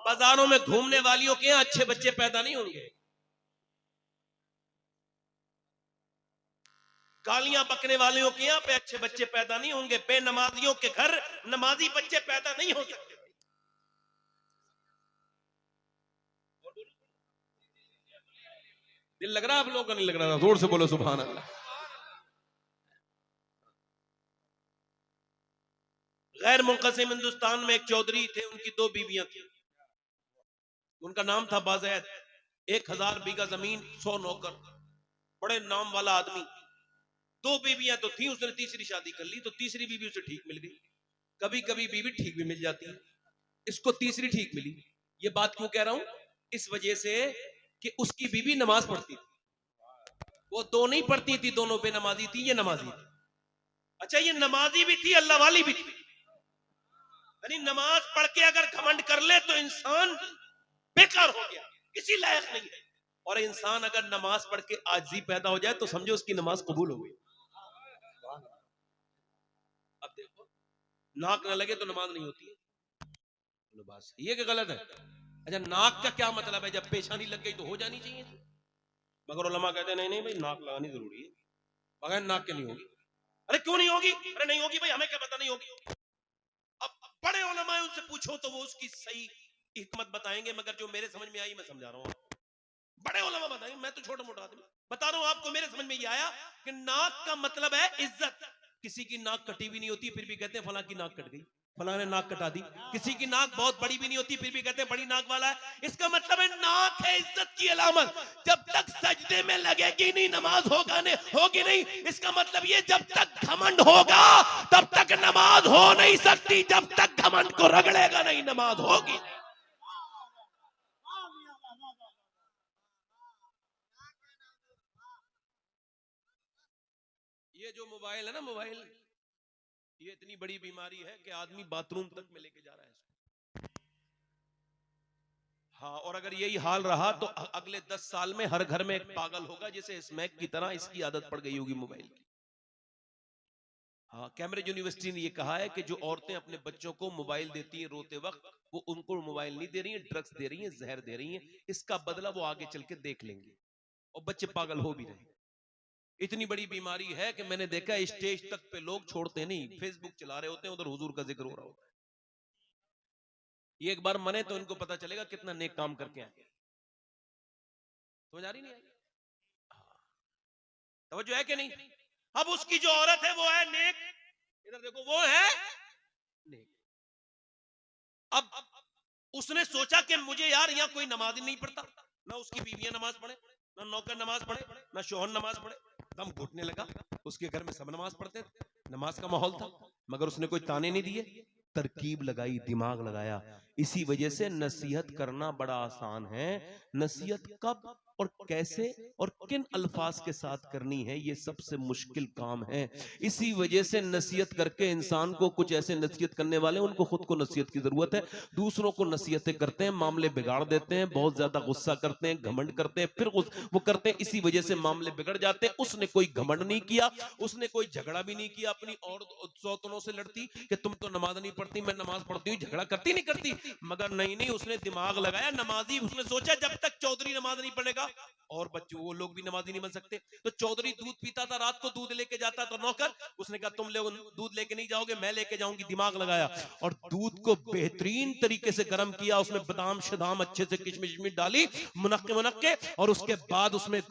बाजारों में घूमने वालियों के यहाँ अच्छे बच्चे पैदा नहीं होंगे, गालियां बकने वालियों के यहाँ पे अच्छे बच्चे पैदा नहीं होंगे, बेनमाजियों के घर नमाजी बच्चे पैदा नहीं हो सकते। दिल लग रहा है आप लोगों का? नहीं लग रहा? जोर से बोलो सुभान अल्लाह। गैर मुंक़सिम हिंदुस्तान में एक चौधरी थे, उनकी 2 बीवियां थी। उनका नाम था बाज़ैद। 1000 बीघा जमीन, 100 नौकर, बड़े नाम वाला आदमी। 2 बीवियां तो थी, उसने तीसरी शादी कर ली, तो तीसरी बीवी उसे ठीक मिल गई। कभी कभी बीवी ठीक भी मिल जाती है, इसको तीसरी ठीक मिली। ये बात क्यों कह रहा हूं? इस वजह से कि उसकी बीवी नमाज पढ़ती थी, वो 2 नहीं पढ़ती थी, दोनों बेनमाजी थी, ये नमाजी थी। अच्छा, ये नमाजी भी थी, अल्लाह वाली भी थी। यानी नमाज पढ़ के अगर घमंड कर ले तो इंसान बेकार हो गया, किसी लायक नहीं है। और इंसान अगर नमाज पढ़ के आजिज़ी पैदा हो जाए तो समझो उसकी नमाज कबूल हो गई। अब देखो, नाक न लगे तो नमाज नहीं होती है, बात सही है कि गलत है? अच्छा, नाक का क्या मतलब है? जब पेशानी लग गई तो हो जानी चाहिए, मगर उलमा कहते हैं नहीं नहीं भाई, नाक लगानी जरूरी है, बगैर नाक के नहीं होगी। अरे क्यों नहीं होगी? अरे नहीं होगी भाई, हमें क्या पता नहीं होगी। अब बड़े उलमा उनसे पूछो तो वो उसकी सही हिकमत बताएंगे, मगर जो मेरे समझ में आई मैं समझा रहा हूँ। बड़े उलमा बताएंगे, मैं तो छोटा मोटा आदमी बता रहा हूँ आपको। मेरे समझ में ये आया कि नाक का मतलब है इज्जत। किसी की नाक कटी भी नहीं होती, फिर भी कहते हैं फलां की नाक कट गई, फलां ने नाक कटा दी। किसी की नाक बहुत बड़ी भी नहीं होती, फिर भी कहते हैं बड़ी नाक वाला है। इसका मतलब है नाक है इज्जत की अलामत। जब तक सजदे में लगेगी नहीं, नमाज होगी नहीं। इसका मतलब ये, जब तक घमंड होगा तब तक नमाज हो नहीं सकती, जब तक घमंड को रगड़ेगा नहीं नमाज होगी। ये जो मोबाइल है ना, मोबाइल, ये इतनी बड़ी बीमारी है कि आदमी बाथरूम तक में लेके जा रहा है इसको। हाँ, और अगर यही हाल रहा तो अगले 10 साल में हर घर में एक पागल होगा, जैसे स्मैक की तरह इसकी आदत पड़ गई होगी मोबाइल की। हाँ, कैम्ब्रिज यूनिवर्सिटी ने ये कहा है कि जो औरतें अपने बच्चों को मोबाइल देती हैं रोते वक्त, वो उनको मोबाइल नहीं दे रही हैं, ड्रग्स दे रही हैं, जहर दे रही हैं। इसका बदला वो आगे चल के देख लेंगे और बच्चे पागल हो भी रहे। इतनी बड़ी बीमारी है कि मैंने देखा स्टेज तक पे लोग छोड़ते नहीं, फेसबुक चला रहे होते हैं, उधर हुजूर का जिक्र हो रहा होता है। ये एक बार मने तो इनको पता चलेगा कितना नेक काम करके आए। समझ आ रही नहीं आई? तवज्जो है कि नहीं? अब उसकी जो औरत है वो है नेक, इधर देखो, वो है नेक। अब उसने सोचा कि मुझे यार यहाँ कोई नमाज नहीं पढ़ता, ना उसकी बीवियां नमाज पढ़े, ना नौकर नमाज पढ़े, ना शोहर नमाज पढ़े। दम घुटने लगा। उसके घर में सब नमाज पढ़ते थे, नमाज का माहौल था, मगर उसने कोई ताने नहीं दिए, तरकीब लगाई, दिमाग लगाया। इसी वजह से नसीहत करना बड़ा आसान है। नसीहत कब और कैसे और किन अल्फाज के साथ करनी है, ये सबसे मुश्किल काम है। इसी वजह से नसीहत करके इंसान को, कुछ ऐसे नसीहत करने वाले उनको खुद को नसीहत की जरूरत है, दूसरों को नसीहतें करते हैं, मामले बिगाड़ देते हैं, बहुत ज्यादा गुस्सा करते हैं, घमंड करते हैं, फिर वो करते हैं, इसी वजह से मामले बिगड़ जाते हैं। उसने कोई घमंड नहीं किया, उसने कोई झगड़ा भी नहीं किया अपनी और सौतनों से लड़ती कि तुम तो नमाज नहीं पढ़ती, मैं नमाज पढ़ती हूँ, झगड़ा करती नहीं करती, मगर नहीं, उसने दिमाग लगाया, नमाजी। उसने सोचा जब तक चौधरी नमाज नहीं पढ़ेगा और बच्चे वो लोग भी नमाजी नहीं बन सकते। तो चौधरी दूध पीता था, रात को दूध लेके जाता तो नौकर, उसने कहा तुम लोग दूध लेके नहीं जाओगे, मैं लेके जाऊंगी। दिमाग लगाया और दूध को बेहतरीन तरीके से गर्म किया, उसमें बादाम शदाम अच्छे से किशमिश डाली, मुनक्के मुनक्के, और उसके बाद उसमें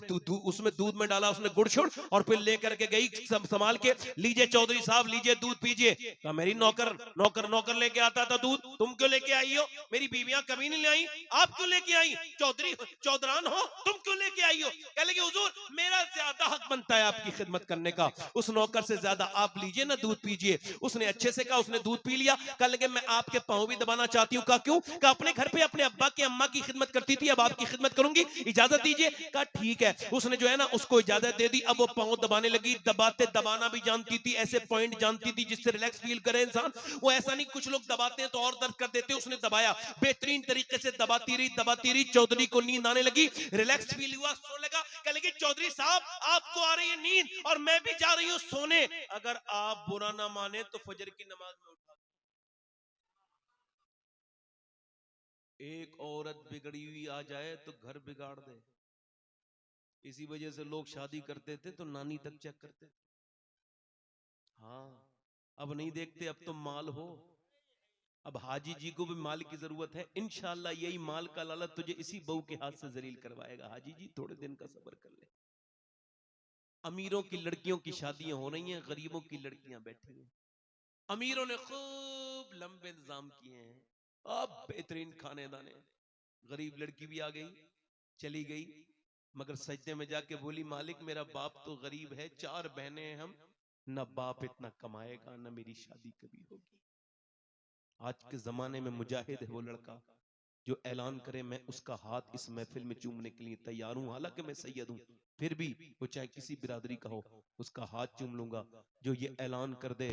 दूध में डाला उसने गुड़ शुड़, और फिर लेकर के गई सब संभाल के, लीजिए चौधरी साहब लीजिए दूध पीजिए। कहा मेरी नौकर नौकर नौकर लेके आता था दूध, तुम क्यों लेके आई हो? मेरी बीवियां कभी नहीं लाई, आप क्यों लेके आई? चौधरी चौधरान हो, तुम क्यों लेके आई हो? कह लगे हुजूर मेरा ज्यादा हक बनता है आपकी खिदमत करने का, उस नौकर से ज्यादा आप लीजिए ना दूध पीजिए। उसने अच्छे से कहा, उसने दूध पी लिया। कह लगे मैं आपके पांव भी दबाना चाहती हूँ। कहा क्यों? कहा अपने घर पे अपने अब्बा की अम्मा की खिदमत करती थी, अब आपकी खिदमत करूंगी, इजाजत दीजिए। कहा ठीक है। उसने जो है ना उसको इजाजत दे दी। अब वो पांव दबाने लगी, दबाते दबाना भी जानती थी, ऐसे पॉइंट जानती थी जिससे रिलैक्स फील करे इंसान। वो ऐसा नहीं कुछ लोग दबाते हैं तो और दर्द कर देते, उसने दबाया, बेहतरीन तरीके से दबाती रही। चौधरी को नींद आने लगी, रिलैक्स फील हुआ, सोने लगा। कह लगी चौधरी साहब आपको आ रही है नींद और मैं भी जा रही हूं सोने, अगर आप बुरा ना माने तो फजर की नमाज में उठा। एक औरत बिगड़ी हुई आ जाए तो घर बिगाड़ दे, इसी वजह से लोग शादी करते थे तो नानी तक चेक करते थे। हाँ, अब नहीं देखते, अब तो माल हो। अब हाजी जी को भी माल की जरूरत है, इंशाल्लाह यही माल का लालच तुझे इसी बहू के हाथ से जलील करवाएगा। हाजी जी थोड़े दिन का सब्र कर ले। अमीरों की लड़कियों की शादियां हो रही हैं, गरीबों की लड़कियां बैठी हैं। अमीरों ने खूब लंबे इंतजाम किए हैं, अब बेहतरीन खाने दाने। गरीब लड़की भी आ गई, चली गई, मगर सजदे में जाके बोली मालिक मेरा बाप तो गरीब है, 4 बहनें हैं हम, न बाप इतना कमाएगा न मेरी शादी कभी होगी। आज के जमाने में मुजाहिद है वो लड़का जो ऐलान करे मैं उसका हाथ इस महफिल में चूमने के लिए तैयार हूं, हालांकि मैं सैयद हूं, फिर भी वो चाहे किसी बिरादरी का हो उसका हाथ चूम लूंगा। जो ये ऐलान कर दे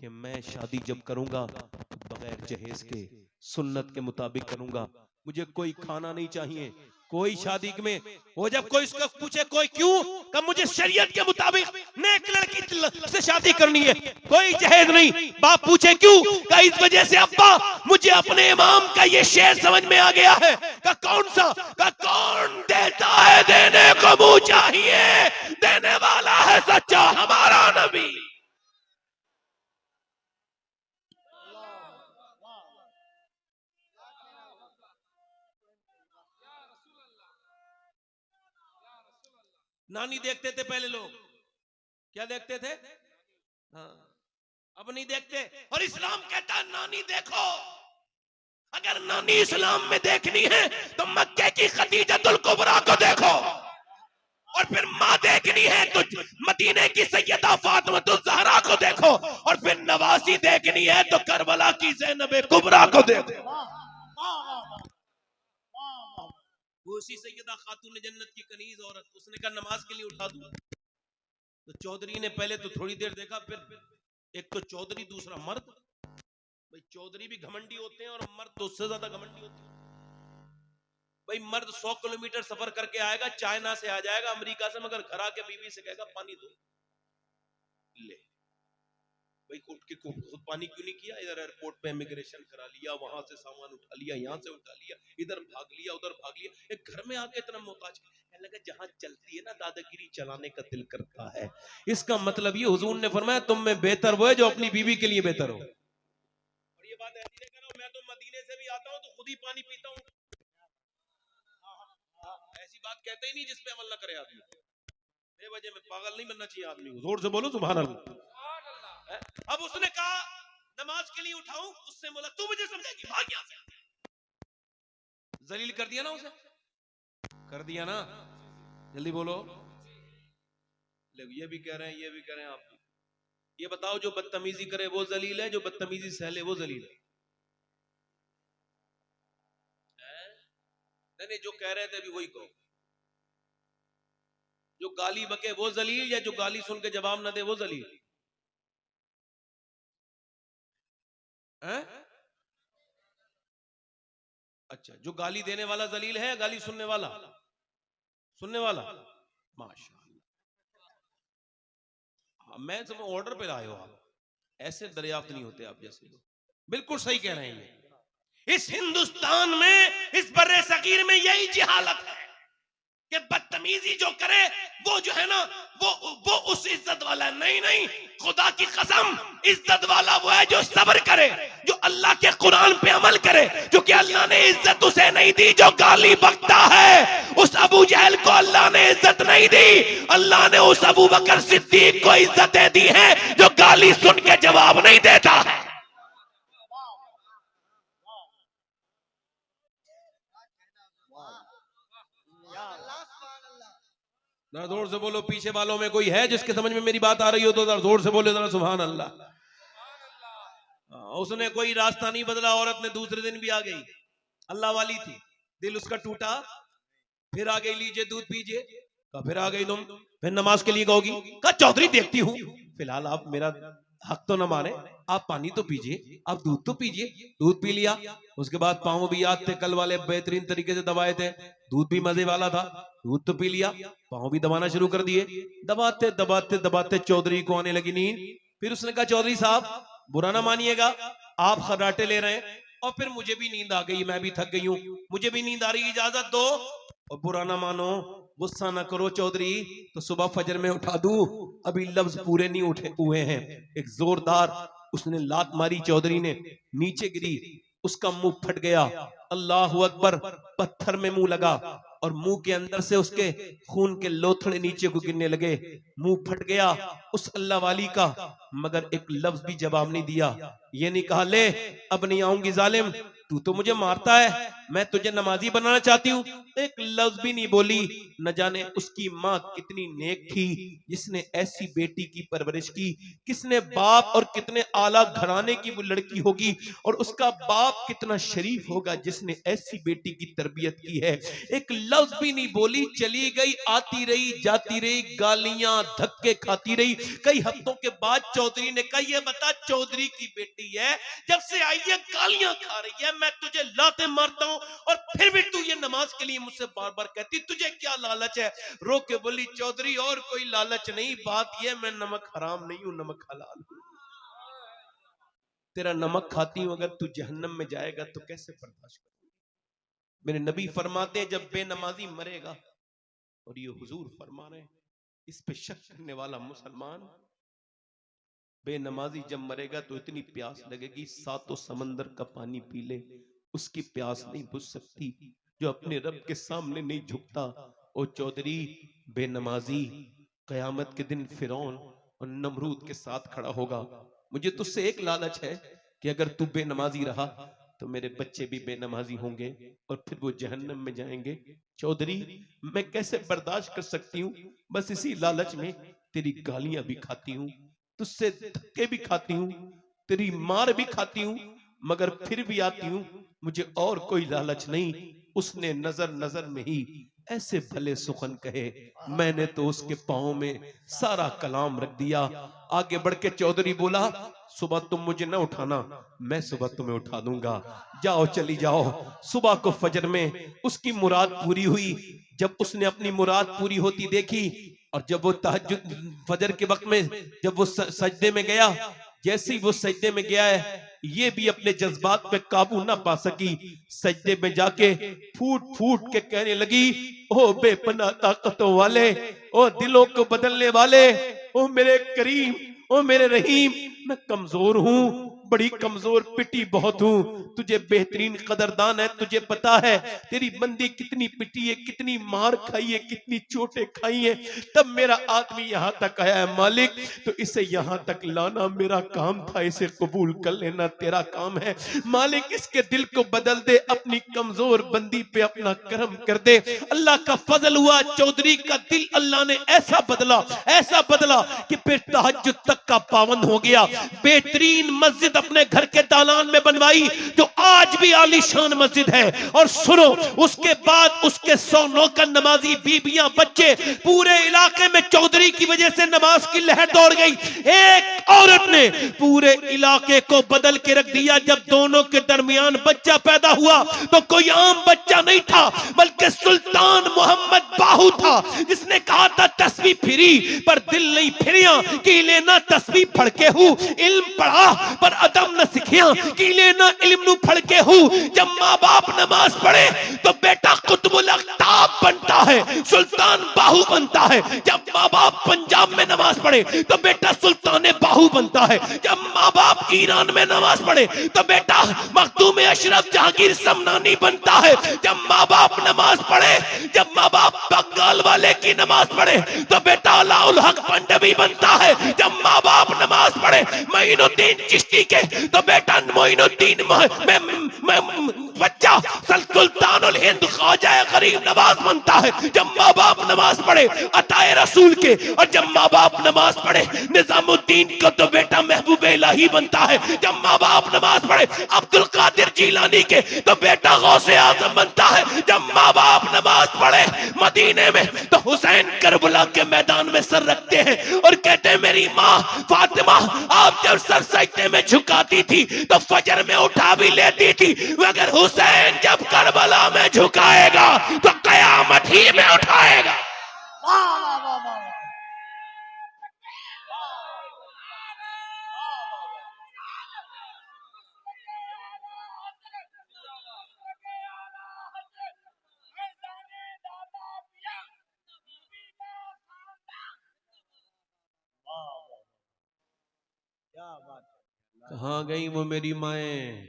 कि मैं शादी जब करूंगा तो बगैर जहेज के सुन्नत के मुताबिक करूंगा, मुझे कोई खाना नहीं चाहिए, कोई शादी में वो जब कोई उसको पूछे कोई क्यों, कब मुझे शरीयत के मुताबिक नेक लड़की से शादी करनी है, कोई जहेज नहीं। बाप पूछे क्यों, का इस वजह से अब्बा मुझे अपने इमाम का ये शेर समझ में आ गया है। का कौन सा? का कौन देता है देने को मुंह चाहिए, देने वाला है सच्चा हमारा नबी। नानी देखते थे पहले लोग, क्या देखते थे? हाँ, अब नहीं देखते। और इस्लाम कहता है नानी देखो, अगर नानी इस्लाम में देखनी है तो मक्के की खदीजतुल कुबरा को देखो, और फिर माँ देखनी है तो मदीने की सैयदा फातिमा ज़हरा को देखो, और फिर नवासी देखनी है तो करबला की ज़ैनब कुबरा को देखो। उसी सैयदा खातून जन्नत की कनीज औरत, उसने कहा नमाज के लिए उठा दूं। तो चौधरी ने पहले तो थोड़ी देर देखा, फिर एक तो चौधरी दूसरा मर्द, भाई चौधरी भी घमंडी होते हैं और मर्द तो उससे ज्यादा घमंडी होते हैं। भाई मर्द 100 किलोमीटर सफर करके आएगा, चाइना से आ जाएगा, अमेरिका से, मगर घर आके बीवी से कहेगा पानी दो। ले भाई उठ के खुद पानी क्यों नहीं किया? इधर एयरपोर्ट पे इमिग्रेशन करा लिया, वहां से सामान उठा लिया, यहाँ से उठा लिया, इधर भाग लिया उधर भाग लिया, एक घर में आके इतना मोहताज। लगा जहां चलती है ना दादागिरी चलाने का दिल करता है। इसका मतलब ये हुजूर ने फरमाया तुम में बेहतर वो है जो अपनी बीवी के लिए बेहतर हो। और ये बात ऐसी नहीं कर रहा हूं, मैं तो मदीने से भी आता हूं तो खुद ही पानी पीता हूं। ऐसी बात कहते ही नहीं जिसपे अमल ना करे आदमी। बेवजह में पागल नहीं बनना चाहिए आदमी को। जोर से बोलो सुभान अल्लाह। अब उसने कहा नमाज के लिए उठाऊं, उससे बोला तू मुझे समझेगी, भाग यहां से। जलील कर दिया ना उसे, कर दिया ना, जल्दी बोलो। ये भी कह रहे हैं, ये भी कह रहे हैं, आप ये बताओ जो बदतमीजी करे वो जलील है, जो बदतमीजी सहले वो जलील है? नहीं, जो कह रहे थे अभी वही कहो। जो गाली बके वो जलील, या जो गाली सुन के जवाब ना दे वो जलील है? अच्छा, जो गाली देने वाला जलील है, गाली सुनने वाला? सुनने वाला माशाअल्लाह। मैं सब ऑर्डर पे आए हो आप, ऐसे दरियाफ्त नहीं होते आप जैसे लोग। बिल्कुल सही कह रहे हैं। इस हिंदुस्तान में, इस बर्रे सगीर में यही जिहालत है। कि बदतमीजी जो करे वो जो है ना वो उस इज्जत वाला है। नहीं नहीं, खुदा की कसम, इज्जत वाला वो है जो सब्र करे, जो अल्लाह के कुरान पे अमल करे। क्योंकि अल्लाह ने इज्जत उसे नहीं दी जो गाली बकता है। उस अबू जहल को अल्लाह ने इज्जत नहीं दी, अल्लाह ने उस अबू बकर सिद्दीक को इज्जतें दी है जो गाली सुन के जवाब नहीं देता है। जरा जोर से बोलो, पीछे वालों में कोई है जिसके समझ में मेरी बात आ रही हो तो जरा जोर से बोले, जरा सुभान अल्लाह। उसने कोई रास्ता नहीं बदला, औरत ने दूसरे दिन भी आ गई, अल्लाह वाली थी, दिल उसका टूटा, फिर आ गई, लीजिए दूध पीजिए। कहा फिर आ गई तुम, फिर नमाज के लिए कहोगी? कहा चौधरी देखती हूँ, फिलहाल आप मेरा हक तो न माने, आप पानी तो पीजिए, आप दूध तो पीजिए। दूध पी लिया, उसके बाद पाँव भी याद थे, कल वाले बेहतरीन तरीके से दबाए थे, दूध भी मजे वाला था, दूध तो पी लिया, पाँव भी दबाना शुरू कर दिए। दबाते दबाते दबाते चौधरी को आने लगी नींद। फिर उसने कहा चौधरी साहब बुरा ना मानिएगा, आप खर्राटे ले रहे हैं और फिर मुझे भी नींद आ गई, मैं भी थक गई हूँ, मुझे भी नींद आ रही, इजाजत दो। और बुरा ना मानो, गुस्सा ना करो चौधरी, तो सुबह फजर में उठा दूं, अभी लफ्ज पूरे नहीं उठे हुए हैं। एक जोरदार उसने लात मारी, चौधरी ने नीचे गिरी, उसका मुंह फट गया। अल्लाह अकबर, पत्थर में मुंह लगा और मुंह के अंदर से उसके खून के लोथड़े नीचे को गिरने लगे, मुंह फट गया उस अल्लाह वाली का, मगर एक लफ्ज भी जवाब नहीं दिया। ये नहीं कहा ले अब नहीं आऊंगी जालिम, तू तो मुझे मारता है, मैं तुझे नमाजी बनाना चाहती हूँ, एक लफ्ज भी नहीं बोली। न जाने उसकी माँ कितनी नेक थी जिसने ऐसी बेटी की परवरिश की, किसने बाप और कितने आला घराने की वो लड़की होगी, और उसका बाप कितना शरीफ होगा जिसने ऐसी बेटी की तरबियत की है। एक लफ्ज भी नहीं बोली, चली गई, आती रही जाती रही, गालियां धक्के खाती रही। कई हफ्तों के बाद चौधरी ने कहा ये बता, चौधरी की बेटी है, जब से आई है गालियां खा रही है, मैं तुझे लाते मारता हूं और फिर भी तू ये नमाज के लिए मुझसे बार बार कहती, तुझे क्या लालच है? रो के बोली चौधरी और कोई लालच नहीं, बात यह मैं नमक हराम नहीं हूं, नमक हलाल हूं। तेरा नमक खाती हूं, अगर तू जहन्नम में जाएगा तो कैसे बर्दाश्त करूंगी? मेरे नबी फरमाते हैं जब बेनमाजी मरेगा, और ये हुजूर फरमा रहे हैं, इस पे शक करने वाला मुसलमान बेनमाजी जब मरेगा तो इतनी प्यास लगेगी सातों समंदर का पानी पी ले, उसकी प्यास नहीं बुझ सकती जो अपने रब के सामने नहीं झुकता। ओ चौधरी बेनमाजी कयामत के दिन फिरौन और नमरूद के साथ खड़ा होगा। मुझे तुझसे एक लालच है कि अगर तू बेनमाजी रहा तो मेरे बच्चे भी बेनमाजी होंगे और फिर वो जहन्नम में जाएंगे। चौधरी मैं कैसे बर्दाश्त कर सकती हूँ, बस इसी लालच में तेरी गालियां भी खाती हूँ, तुझसे धक्के भी खाती हूँ, तेरी मार भी खाती हूँ, मगर फिर भी आती हूँ, मुझे और कोई लालच नहीं। उसने नजर नजर में ही ऐसे भले सुखन कहे, मैंने तो उसके पाँव में सारा कलाम रख दिया। आगे बढ़ के चौधरी बोला सुबह तुम मुझे न उठाना, मैं सुबह तुम्हें उठा दूंगा, जाओ चली जाओ। सुबह को फजर में उसकी मुराद पूरी हुई। जब उसने अपनी मुराद पूरी होती देखी और जब वो तहज्जुद फजर के वक्त में जब वो सजदे में गया, जैसे ही वो सजदे में गया है ये भी अपने जज्बात पे काबू ना पा सकी, सजदे में जाके फूट फूट के कहने लगी, ओ बेपनाह ताकतों वाले, ओ दिलों को बदलने वाले, ओ मेरे करीम, ओ मेरे रहीम, मैं कमजोर हूँ, बड़ी कमजोर पिटी बहुत हूँ, तुझे बेहतरीन कदरदान है, तुझे पता है तेरी बंदी कितनी पिटी है, कितनी मार खाई है, कितनी चोटें खाई है, तब मेरा आदमी यहाँ तक आया है। मालिक तो इसे यहाँ तक लाना मेरा काम था, इसे कबूल कर लेना तेरा काम है। मालिक इसके दिल को बदल दे, अपनी कमजोर बंदी पे अपना करम कर दे। अल्लाह का फजल हुआ, चौधरी का दिल अल्लाह ने ऐसा बदला कि फिर तहज्जुद तक का पाबंद हो गया। बेहतरीन मस्जिद अपने घर के दालान में बनवाई जो आज भी आलीशान मस्जिद है। और सुनो, उसके बाद उसके 100 नौकर नमाजी, बीबियां, बच्चे, पूरे इलाके में चौधरी की वजह से नमाज की लहर दौड़ गई। एक औरत ने पूरे इलाके को बदल के रख दिया। जब दोनों के दरमियान बच्चा पैदा हुआ तो कोई आम बच्चा नहीं था, बल्कि सुल्तान मोहम्मद बाहू था, जिसने कहा था तस्बीह फिरी पर दिल नहीं फिरिया, कि लेना तस्बीह फड़ के हूँ, इल्म पढ़ा पर अदम न सिखिया, कि लेना इल्म नु फड़ के हूँ। जब माँ बाप नमाज पढ़े तो बेटा कुतुबुल अख्ताब बनता है, सुल्तान बाहू बनता है। जब माँ बाप पंजाब में नमाज पढ़े तो बेटा सुल्तान बाहू बनता है। जब माँ बाप ईरान में नमाज पढ़े तो बेटा मखदूम अशरफ जहांगीर समनानी बनता है। जब माँ बाप नमाज पढ़े, जब माँ बाप बंगाल वाले की नमाज पढ़े तो बेटा अलाउल हक पंडवी बनता है। जब माँ बाप नमाज पढ़े मोइनुद्दीन चिश्ती के तो बेटा मोइनुद्दीन बच्चा सुल्तानुल हिंद ख्वाजा गरीब नवाज बनता है। जब माँ बाप नमाज पढ़े अताए रसूल के, और जब माँ बाप नमाज पढ़े निजामुद्दीन को तो बेटा महबूब इलाही बनता है। जब माँ बाप नमाज पढ़े अब्दुल कादिर जीलानी के तो बेटा गौसे आजम बनता है। जब माँ बाप नमाज पढ़े मदीने में तो हुसैन करबला के मैदान में सर रखते हैं और कहते हैं मेरी माँ फातिमा आप जब सर सजदे में झुकाती थी तो फजर में उठा भी लेती थी, मगर हुसैन जब करबला में झुकाएगा तो कयामत ही में उठाएगा। वाह वाह वाह वाह वाह। क्या बात है। कहाँ गई वो मेरी माएं,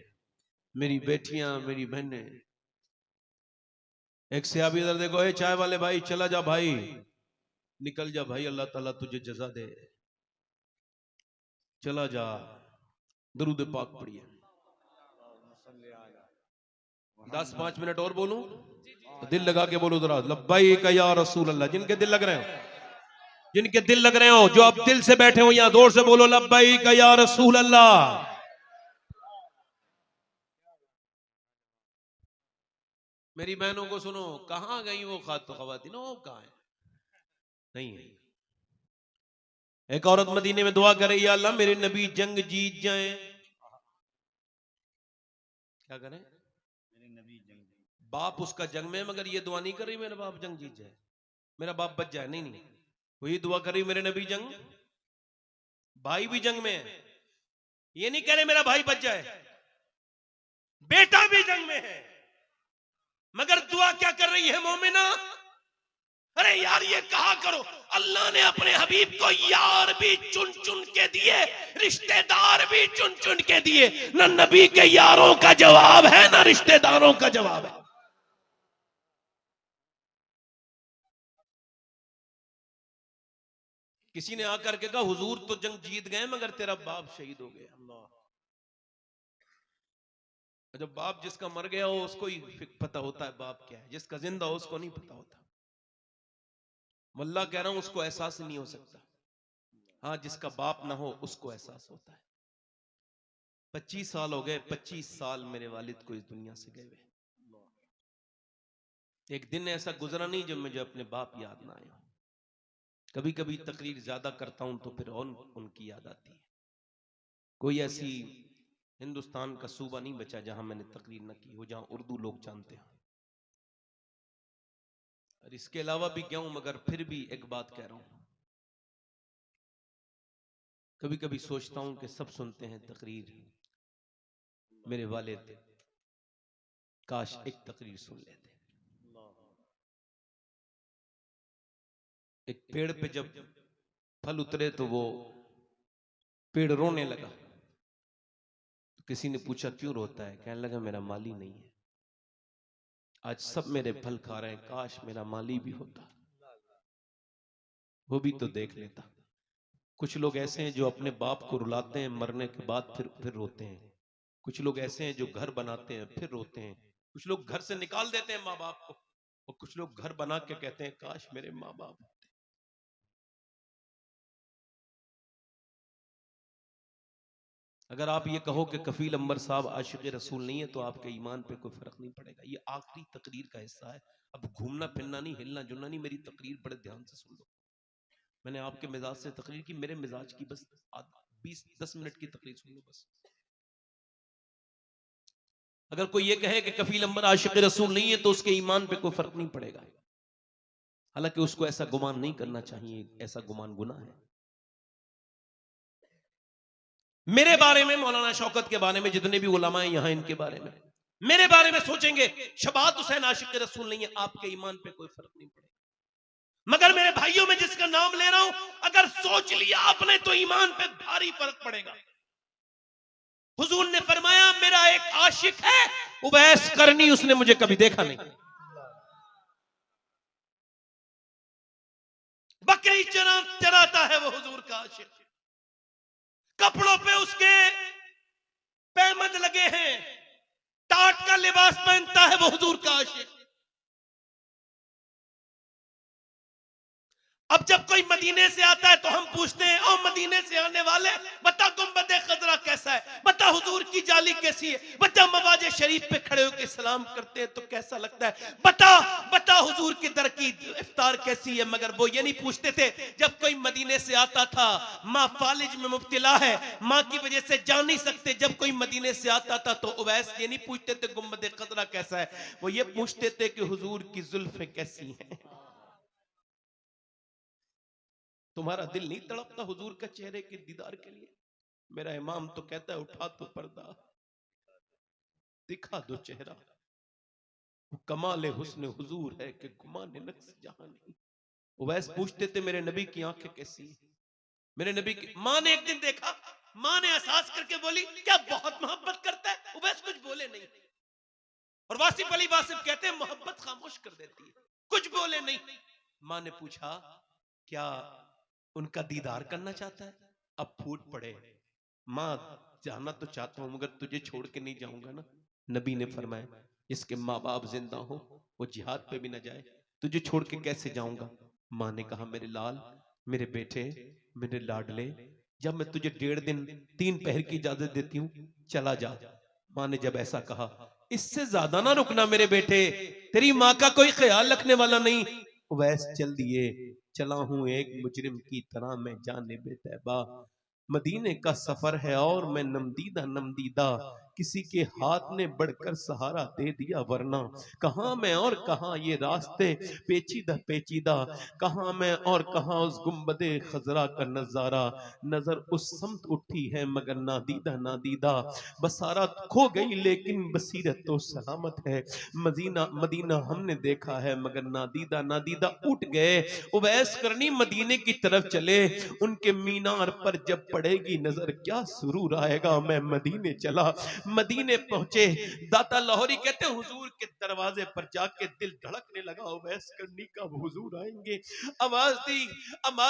मेरी बेटियां, मेरी बहनें। एक से आप इधर देखो, ए चाय वाले भाई चला जा भाई, निकल जा भाई, अल्लाह ताला तुझे जजा दे, चला जा। दरूद पाक पढ़िए। 10-5 मिनट और बोलूं, दिल लगा के बोलो जरा, लब्बैक या रसूल अल्लाह। जिनके दिल लग रहे हो, जिनके दिल लग रहे हो, जो आप दिल से बैठे हो यहां, जोर से बोलो लब्बैक या रसूल अल्लाह। मेरी बहनों को सुनो, कहां गई वो खवातीन, वो कहां है? नहीं है। एक औरत मदीने में दुआ करे, या अल्लाह मेरे नबी जंग जीत जाएं। क्या करें? बाप उसका जंग में, मगर ये दुआ नहीं कर रही मेरा बाप जंग जीत जाए, मेरा बाप बच जाए। नहीं नहीं, वही दुआ कर रही मेरे नबी जंग, भाई भी जंग में है, ये नहीं कह रहे मेरा भाई बच जाए, बेटा भी जंग में है, मगर दुआ क्या कर रही है मोमिना? अरे यार ये कहा करो, अल्लाह ने अपने हबीब को यार भी चुन चुन के दिए, रिश्तेदार भी चुन चुन के दिए। ना नबी के यारों का जवाब है, ना रिश्तेदारों का जवाब है। किसी ने आकर के कहा हुजूर तो जंग जीत गए मगर तेरा बाप शहीद हो गया। जब बाप जिसका मर गया हो उसको ही पता होता है बाप क्या है, जिसका जिंदा हो उसको नहीं पता होता। वल्लाह कह रहा हूं, उसको एहसास नहीं हो सकता। हाँ, जिसका बाप ना हो उसको एहसास होता है। 25 साल हो गए, 25 साल मेरे वालिद को इस दुनिया से गए हुए। एक दिन ऐसा गुजरा नहीं जब मुझे अपने बाप याद ना आया। कभी कभी तकरीर ज्यादा करता हूं तो फिर और उनकी याद आती है। कोई ऐसी हिंदुस्तान का सूबा नहीं बचा जहां मैंने तकरीर न की हो, जहां उर्दू लोग जानते हैं। और इसके अलावा भी क्या हूं, मगर फिर भी एक बात कह रहा हूं, कभी कभी सोचता हूं कि सब सुनते हैं तकरीर, मेरे वालिद काश एक तकरीर सुन लेते। एक पेड़ पे जब फल उतरे तो वो पेड़ रोने लगा। तो किसी ने पूछा क्यों रोता है? कहने लगा मेरा माली नहीं है, आज सब मेरे फल खा रहे हैं, काश मेरा माली भी होता, वो भी तो देख लेता। कुछ लोग ऐसे हैं जो अपने बाप को रुलाते हैं, मरने के बाद फिर रोते हैं। कुछ लोग ऐसे हैं जो घर बनाते हैं फिर रोते हैं। कुछ लोग घर से निकाल देते हैं माँ बाप को, और कुछ लोग घर बना के कहते हैं काश मेरे माँ बाप होते। अगर आप ये कहो कि कफील अंबर साहब आशिक रसूल नहीं है तो आपके ईमान पे कोई फर्क नहीं पड़ेगा। ये आखिरी तकरीर का हिस्सा है, अब घूमना फिरना नहीं, हिलना जुलना नहीं। मेरी तकरीर बड़े ध्यान से सुन लो। मैंने आपके मिजाज से तकरीर की, मेरे मिजाज की बस 20-10 मिनट की तकरीर सुन लो बस। अगर कोई ये कहे कि कफील अंबर आशिक रसूल नहीं है तो उसके ईमान पे कोई फर्क नहीं पड़ेगा, हालांकि उसको ऐसा गुमान नहीं करना चाहिए, ऐसा गुमान गुनाह है। मेरे बारे में, मौलाना शौकत के बारे में, जितने भी उलमा हैं यहां, इनके बारे में मेरे बारे में सोचेंगे शबात हुसैन आशिक रसूल नहीं है, आपके ईमान पे कोई फर्क नहीं पड़ेगा। मगर मेरे भाइयों में जिसका नाम ले रहा हूं, अगर सोच लिया आपने तो ईमान पे भारी फर्क पड़ेगा। हुजूर ने फरमाया मेरा एक आशिक है उवैस करनी, उसने मुझे कभी देखा नहीं। बकरी चराता है वो हुजूर का आशिक, कपड़ों पे उसके पैमद लगे हैं, टाट का लिबास पहनता है वो हुजूर का आशिक। अब जब कोई मदीने से आता है तो हम पूछते हैं ओ मदीने से आने वाले, बता गुंबदे खजरा कैसा है, बता हुजूर की जाली कैसी है, बता मवाजे शरीफ पे खड़े होकर सलाम करते हैं तो कैसा लगता है, बता बता हुजूर की दर की इफ्तार कैसी है। मगर वो ये नहीं पूछते थे जब कोई मदीने से आता था, माँ फालिज में मुब्तला है, माँ की वजह से जा नहीं सकते, जब कोई मदीने से आता था तो उवैस ये नहीं पूछते थे गुंबदे खजरा कैसा है, वो ये पूछते थे कि हुजूर की जुल्फें कैसी हैं। तुम्हारा दिल नहीं तड़पता हुजूर का चेहरे के दीदार के लिए? मेरा इमाम तो कहता है उठा तो पर्दा, दिखा दो चेहरा, कमाल हुस्न हुजूर है कि गुमान नक्श जहां नहीं। उवैस पूछते थे मेरे नबी की आंखें कैसी, मेरे नबी की। मां ने एक दिन देखा, मां ने एहसास करके बोली क्या बहुत मोहब्बत करता है। उवैस कुछ बोले नहीं, और वासिफ अली वासिफ कहते हैं मोहब्बत खामोश कर देती है, कुछ बोले नहीं। मां ने पूछा क्या उनका दीदार करना चाहता है? अब फूट पड़े, मां जाना तो चाहता हूं मगर तुझे छोड़ के नहीं जाऊंगा ना। नबी ने फरमाया जिसके माँ बाप जिंदा हो वो जिहाद पे भी ना जाए, तुझे छोड़ के कैसे जाऊंगा। मां ने कहा मेरे लाल, मेरे बेटे, मेरे लाडले, जब मैं तुझे 1.5 दिन 3 पहर की इजाजत देती हूँ चला जा। मां ने जब ऐसा कहा इससे ज्यादा ना रुकना मेरे बेटे, तेरी माँ का कोई ख्याल रखने वाला नहीं। वैस चल दिए, चला हूं एक मुजरिम की तरह मैं जानिबे तैबा। मदीने का सफर है और मैं नमदीदा नमदीदा, किसी के हाथ ने बढ़कर सहारा दे दिया वरना। कहां मैं और कहां ये रास्ते पेचीदा पेचीदा, कहां मैं और कहां उस गुंबदे खजरा का नजारा। नजर उस समत उठी है मगर नादीदा नादीदा, बसारत खो गई लेकिन बसीरत तो सलामत है। मदीना मदीना हमने देखा है मगर नादीदा नादीदा उठ गए। उवैस करनी मदीने की तरफ चले, उनके मीनार पर जब पड़ेगी नजर क्या सुरूर आएगा। मैं मदीने चला, मदीने पहुंचे, दाता लाहौरी कहते हुजूर के दरवाजे पर जाके दिल धड़कने लगा, उवैस करनी का हुजूर आएंगे। आवाज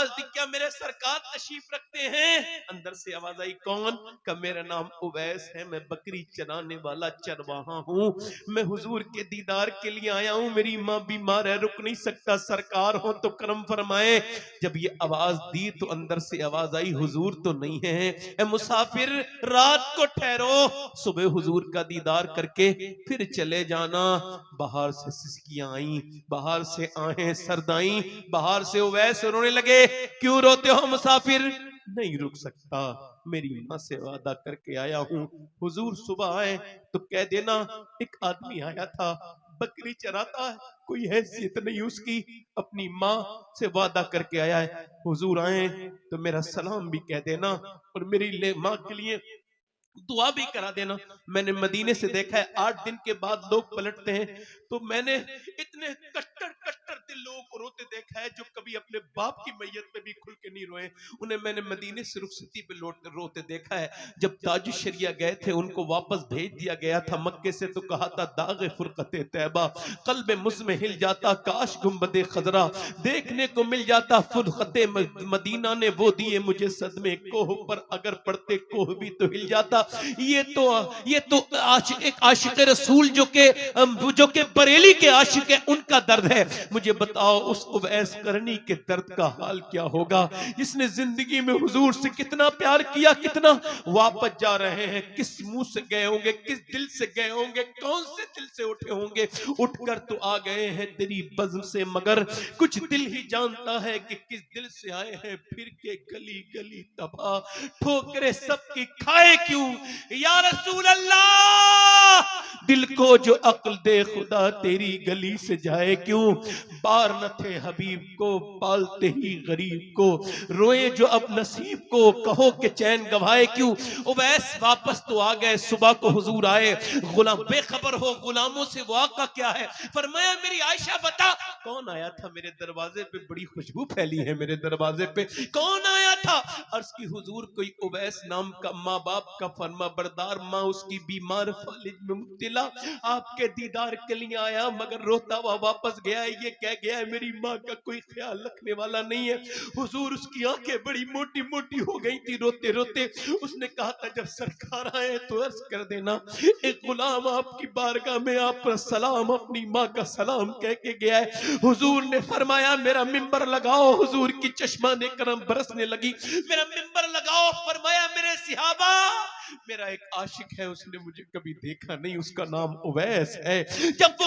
दी क्या मेरे सरकार तशरीफ रखते हैं? अंदर से आवाज आई कौन? का मेरा नाम उवैस है, मैं बकरी चराने वाला चरवाहा हूँ, मैं हुजूर के दीदार के लिए आया हूँ, मेरी माँ बीमार है रुक नहीं सकता, सरकार हो तो करम फरमाए। जब ये आवाज दी तो अंदर से आवाज आई हुजूर तो नहीं है, ए मुसाफिर रात को ठहरो, सुबह हुजूर का दीदार करके फिर चले जाना। बाहर से सिसकियां आई, बाहर से आहें सरदाई, बाहर से उवैस रोने लगे। क्यों रोते हो मुसाफिर? नहीं रुक सकता, मेरी माँ से वादा करके आया हूँ, हुजूर सुबह आए तो कह देना एक आदमी आया था, बकरी चराता है, कोई हैसियत नहीं उसकी, अपनी माँ से वादा करके आया है, हुजूर आए तो मेरा सलाम भी कह देना और मेरी माँ के लिए दुआ भी करा देना। मैंने मदीने से देखा है 8 दिन के बाद लोग पलटते हैं, तो मैंने इतने कट्टर कट्टर दिल लोगों को रोते देखा है जो कभी अपने बाप की मैयत पे भी खुल के नहीं रोए, उन्हें मैंने मदीने से रुखसती पे रोते देखा है। जब ताजु शरिया गए थे उनको वापस भेज दिया गया था मक्के से, तो कहा था दागे फुरकते तैबा, कल्बे मुझमें हिल जाता, काश गुंबदे खजरा देखने को मिल जाता, फुरकते मदीना ने वो दिए मुझे सदमे, कोह पर अगर पड़ते कोह भी तो हिल जाता। ये तो एक आशिक रसूल जो के बरेली के आशिक है उनका दर्द है। मुझे बताओ उस उवैस करनी के दर्द का हाल क्या होगा, जिसने जिंदगी में हुजूर से कितना प्यार किया, कितना। वापस जा रहे हैं, किस मुंह से गए होंगे, किस दिल से गए होंगे, कौन से दिल से उठे होंगे। उठकर तो आ गए हैं तेरी बज़्म से, मगर कुछ दिल ही जानता है कि किस दिल से आए हैं। फिर के गली गली तबाह, ठोकरे सबकी खाए क्यों या रसूल अल्लाह, दिल को जो अक्ल दे खुदा तेरी गली से जाए क्यों, बार न थे हबीब को पालते ही गरीब को, रोए जो अब नसीब को कहो कि चैन गवाए क्यों। उवैस वापस तो आ गए, सुबह को हुजूर आए, गुलाम बेखबर हो गुलामों से वाक़ा क्या है। फरमाया मेरी आयशा बता कौन आया था मेरे दरवाजे पे, बड़ी खुशबू फैली है मेरे दरवाजे पे, कौन आया था। अर्ज की हुजूर कोई उवैस नाम का माँ बाप का फरमा बरदार, माँ उसकी बीमार फालिज में मुब्तला, आपके दीदार के लिए आया मगर रोता हुआ वापस गया है, ये कह गया है मेरी माँ का कोई ख्याल रखने वाला नहीं है। हुजूर उसकी आंखें बड़ी मोटी मोटी हो गई थी रोते रोते। उसने कहा था जब सरकार आए तो अर्ज कर देना एक गुलाम आपकी बारगाह में आप पर सलाम अपनी माँ का सलाम कह के गया है। हुजूर ने फरमाया मेरा मिंबर लगाओ, हुजूर की चश्मा ने करम बरसने लगी, मेरा मिंबर लगाओ। फरमाया मेरे सिहाबा मेरा एक आशिक है, उसने मुझे कभी देखा नहीं, उसका नाम उवैस है। जब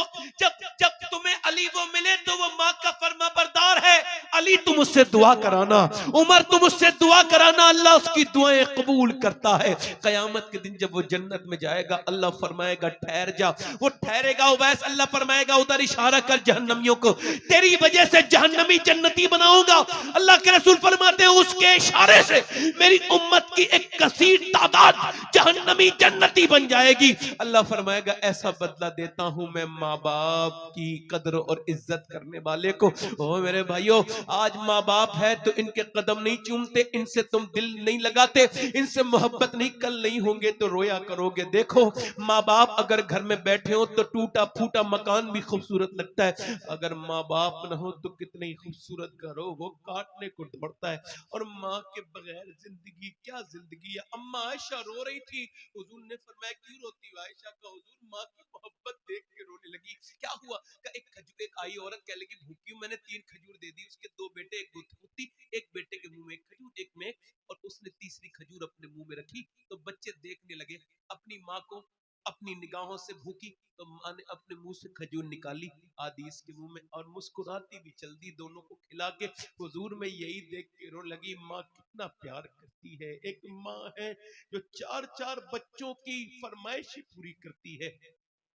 तुम्हें अली वो मिले तो वो माँ का फरमा बरदार है। अली तुम उससे दुआ कराना, उमर तुम उससे दुआ कराना, अल्लाह उसकी दुआएं कबूल करता है। कयामत के दिन जब वो जन्नत में जाएगा अल्लाह फरमाएगा ठहर जा, वो ठहरेगा उवैस, अल्लाह फरमाएगा उधर इशारा कर जहन्नमियों को, तेरी वजह से जहन्नमी जन्नती बनाऊंगा। अल्लाह के रसूल फरमाते हैं उसके इशारे से मेरी उम्मत की एक कसीर तादाद जहन्नमी जन्नती बन जाएगी। अल्लाह फरमाएगा ऐसा बदला देता हूं मैं माँ बाप की कदर और इज्जत करने वाले को। ओ मेरे भाइयों आज माँ बाप है तो इनके कदम नहीं चूमते, इनसे तुम दिल नहीं लगाते, इनसे मोहब्बत नहीं, कल नहीं होंगे तो रोया करोगे। देखो माँ बाप अगर घर में बैठे हो तो टूटा फूटा मकान भी खूबसूरत लगता है, अगर माँ बाप न हो तो कितने ही खूबसूरत घर हो वो काटने को दौड़ता है। और माँ के बगैर जिंदगी क्या जिंदगी है। अम्मा आयशा रो रही थी, हुजूर ने फरमाया क्यों रोती हो आयशा का, हुजूर माँ की मोहब्बत देख के रोने लगी। क्या हुआ, का एक खजूर, एक आई औरत कह लगी भूखी हूं, मैंने 3 खजूर दे दी, उसके 2 बेटे, एक गुत्ती, एक बेटे के मुंह में एक खजूर एक में, और उसने तीसरी खजूर अपने मुंह में रखी तो बच्चे देखने लगे अपनी माँ को, अपनी निगाहों से भूखी, तो माँ ने अपने मुंह से खजूर निकाली आदि इसके मुंह में और मुस्कुराती भी चल दी दोनों को खिला के। हुजूर में यही देख के रो लगी माँ कितना प्यार करती है। एक माँ है जो 4-4 बच्चों की फरमाइशें पूरी करती है।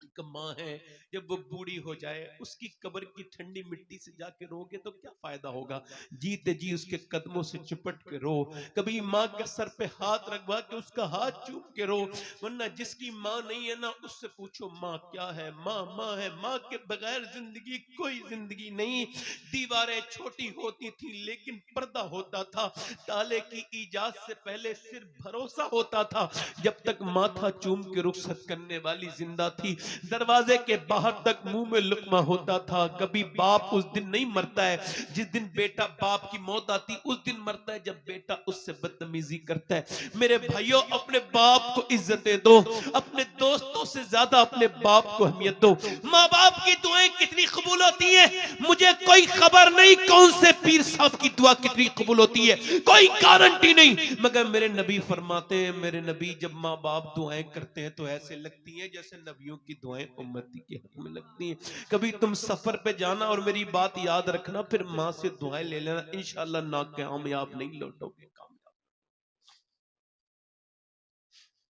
एक माँ है जब वो बूढ़ी हो जाए उसकी कब्र की ठंडी मिट्टी से जाके रोगे तो क्या फायदा होगा, जीते जी उसके कदमों से चिपट के रो, कभी माँ के सर पे हाथ रखवा के उसका हाथ चूम के रो। वरना जिसकी माँ नहीं है ना उससे पूछो माँ क्या है, माँ माँ है, माँ के बगैर जिंदगी कोई जिंदगी नहीं। दीवारें छोटी होती थी लेकिन पर्दा होता था, ताले की इजाद से पहले सिर्फ भरोसा होता था, जब तक माथा चूम के रुखसत करने वाली जिंदा थी दरवाजे के बाहर तक मुंह में लुकमा होता था। कभी बाप उस दिन नहीं मरता है जिस दिन बेटा, बाप की मौत आती उस दिन मरता है जब बेटा उससे बदतमीजी करता है। मेरे भाइयों अपने बाप को इज्जतें दो, अपने दोस्तों से ज्यादा अपने बाप को अहमियत दो। माँ बाप की दुआएं कितनी कबूल होती है मुझे कोई खबर नहीं, कौन से पीर साहब की दुआ कितनी कबूल होती है कोई गारंटी नहीं, मगर मेरे नबी फरमाते हैं, मेरे नबी जब माँ बाप दुआएं करते हैं तो ऐसे लगती हैं जैसे नबियों की दुआएं उम्मती के हक में लगती हैं। कभी तुम सफर पे जाना और मेरी बात याद रखना, फिर माँ से दुआएं ले लेना, इंशाअल्लाह ना कामयाब नहीं लौटोगे, कामयाब।